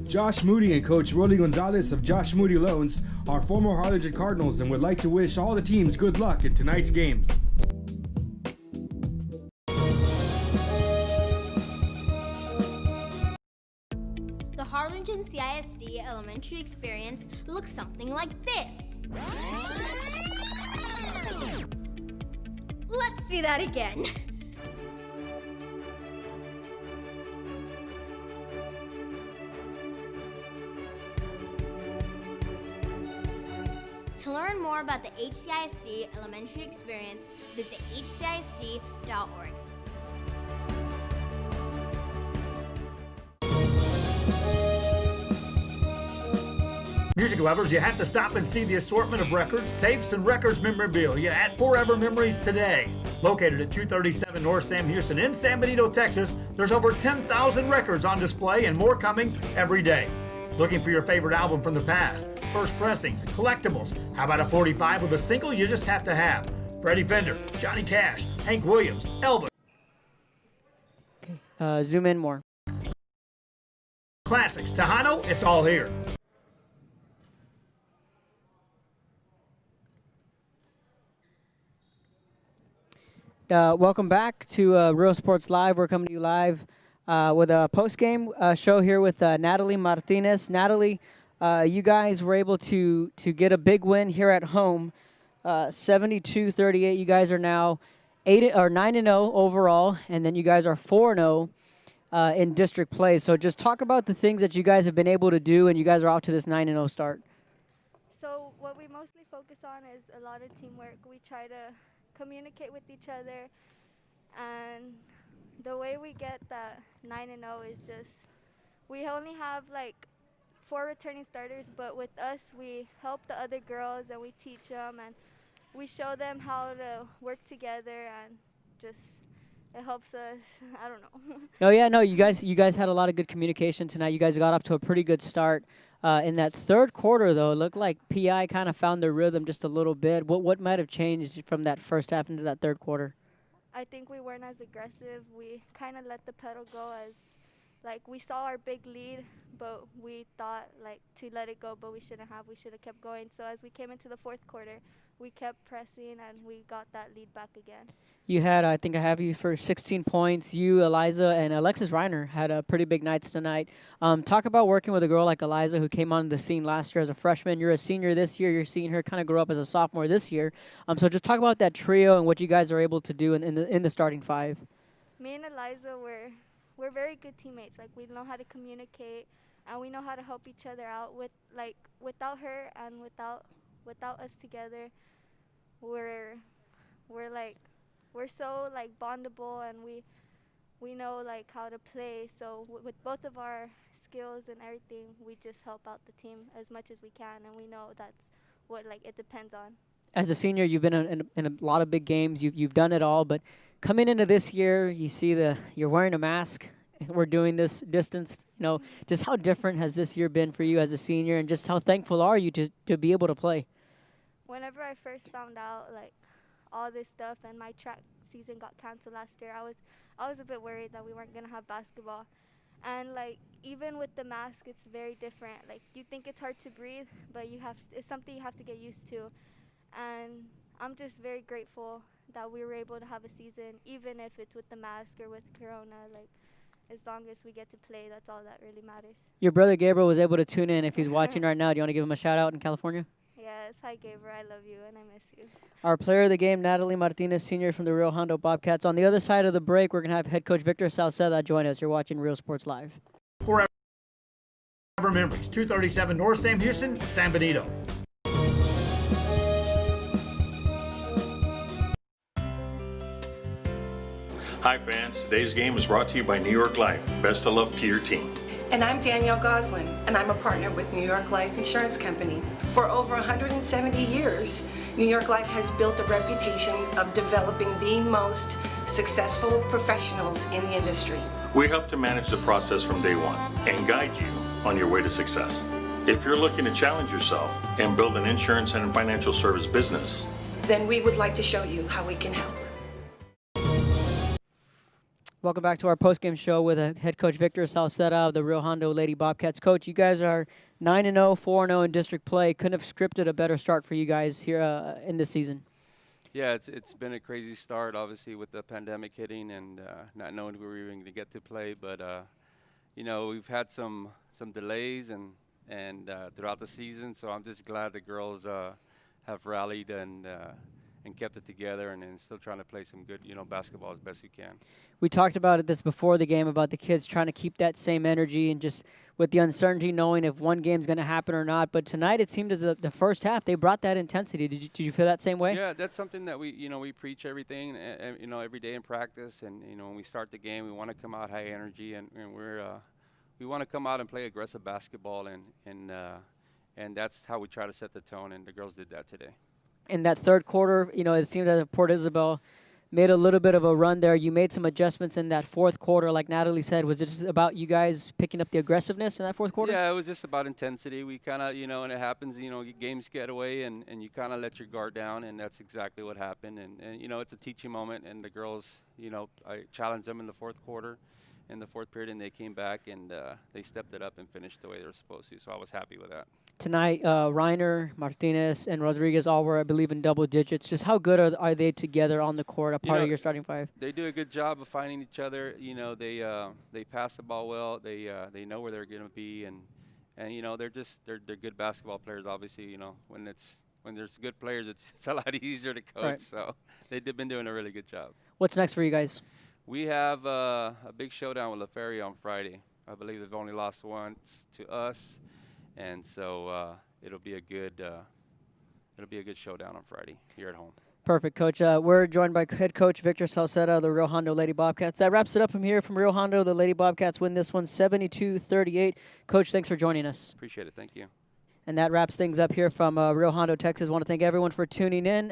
Josh Moody and Coach Rolly Gonzalez of Josh Moody Loans are former Harlingen Cardinals and would like to wish all the teams good luck in tonight's games. The Harlingen CISD elementary experience looks something like this. Let's see that again. To learn more about the HCISD elementary experience, visit hcisd.org. Music lovers, you have to stop and see the assortment of records, tapes, and records memorabilia at Forever Memories today. Located at 237 North Sam Houston in San Benito, Texas, there's over 10,000 records on display and more coming every day. Looking for your favorite album from the past, first pressings, collectibles? How about a 45 with a single you just have to have? Freddie Fender, Johnny Cash, Hank Williams, Elvis. Zoom in more. Classics, Tejano, it's all here. Welcome back to Real Sports Live. We're coming to you live with a post-game show here with Natalie Martinez. Natalie, you guys were able to get a big win here at home, 72-38. You guys are now 9-0 overall, and then you guys are 4-0 in district play. So just talk about the things that you guys have been able to do, and you guys are out to this 9-0 start. So what we mostly focus on is a lot of teamwork. We try to communicate with each other, and the way we get that 9-0 is just, we only have like 4 returning starters, but with us we help the other girls and we teach them and we show them how to work together, and just it helps us. I don't know. Oh yeah, no, you guys had a lot of good communication tonight. You guys got off to a pretty good start. In that third quarter, though, it looked like PI kind of found their rhythm just a little bit. What might have changed from that first half into that third quarter? I think we weren't as aggressive. We kind of let the pedal go, as like we saw our big lead, but we thought like to let it go, but we shouldn't have. We should have kept going. So as we came into the fourth quarter, we kept pressing and we got that lead back again. You had, I think I have you for 16 points. You, Eliza, and Alexis Reiner had pretty big nights tonight. Talk about working with a girl like Eliza who came on the scene last year as a freshman. You're a senior this year. You're seeing her kind of grow up as a sophomore this year. So just talk about that trio and what you guys are able to do in the starting five. Me and Eliza, we're very good teammates. Like, we know how to communicate and we know how to help each other out. Without her and without us together, we're so like bondable, and we know like how to play. So with both of our skills and everything, we just help out the team as much as we can, and we know that's what like it depends on. As a senior, you've been in a lot of big games. You've done it all, but coming into this year, you see you're wearing a mask. We're doing this distance. Just how different has this year been for you as a senior, and just how thankful are you to be able to play? Whenever I first found out like all this stuff and my track season got canceled last year, I was a bit worried that we weren't gonna have basketball. And like even with the mask, it's very different. Like, you think it's hard to breathe, but it's something you have to get used to. And I'm just very grateful that we were able to have a season, even if it's with the mask or with Corona. Like, as long as we get to play, that's all that really matters. Your brother Gabriel was able to tune in. If he's watching right now, do you want to give him a shout out in California? Yes, hi Gabriel, I love you and I miss you. Our player of the game, Natalie Martinez, senior from the Rio Hondo Bobcats. On the other side of the break, we're going to have head coach Victor Salceda join us. You're watching Real Sports Live. Forever Memories, 237 North Sam Houston, San Benito. Hi fans, today's game is brought to you by New York Life. Best of luck to your team. And I'm Danielle Goslin, and I'm a partner with New York Life Insurance Company. For over 170 years, New York Life has built a reputation of developing the most successful professionals in the industry. We help to manage the process from day one and guide you on your way to success. If you're looking to challenge yourself and build an insurance and financial service business, then we would like to show you how we can help. Welcome back to our postgame show with head coach Victor Salceda of the Rio Hondo Lady Bobcats. Coach, you guys are 9-0, 4-0 in district play. Couldn't have scripted a better start for you guys here in this season. Yeah, it's been a crazy start, obviously, with the pandemic hitting and not knowing if we were even going to get to play. But, we've had some delays and throughout the season, so I'm just glad the girls have rallied and kept it together and still trying to play some good, basketball as best we can. We talked about this before the game, about the kids trying to keep that same energy and just with the uncertainty knowing if one game's going to happen or not. But tonight it seemed as the first half they brought that intensity. Did you feel that same way? Yeah, that's something that we preach everything, every day in practice. And, when we start the game, we want to come out high energy and we want to come out and play aggressive basketball and and that's how we try to set the tone, and the girls did that today. In that third quarter, it seemed that Port Isabel made a little bit of a run there. You made some adjustments in that fourth quarter, like Natalie said. Was it just about you guys picking up the aggressiveness in that fourth quarter? Yeah, it was just about intensity. We kind of, and it happens, games get away, and you kind of let your guard down, and that's exactly what happened. And it's a teaching moment, and the girls, I challenged them in the fourth quarter, in the fourth period, and they came back, and they stepped it up and finished the way they were supposed to. So I was happy with that. Tonight, Reiner, Martinez, and Rodriguez all were, I believe, in double digits. Just how good are they together on the court, a part of your starting five? They do a good job of finding each other. They pass the ball well. They know where they're going to be, and they're good basketball players. Obviously, when there's good players, it's a lot easier to coach. Right. So they've been doing a really good job. What's next for you guys? We have a big showdown with LaFerrier on Friday. I believe they've only lost once to us. And so it'll be a good showdown on Friday here at home. Perfect, Coach. We're joined by head coach Victor Salceda of the Rio Hondo Lady Bobcats. That wraps it up from here from Rio Hondo. The Lady Bobcats win this one 72-38. Coach, thanks for joining us. Appreciate it. Thank you. And that wraps things up here from Rio Hondo, Texas. I want to thank everyone for tuning in.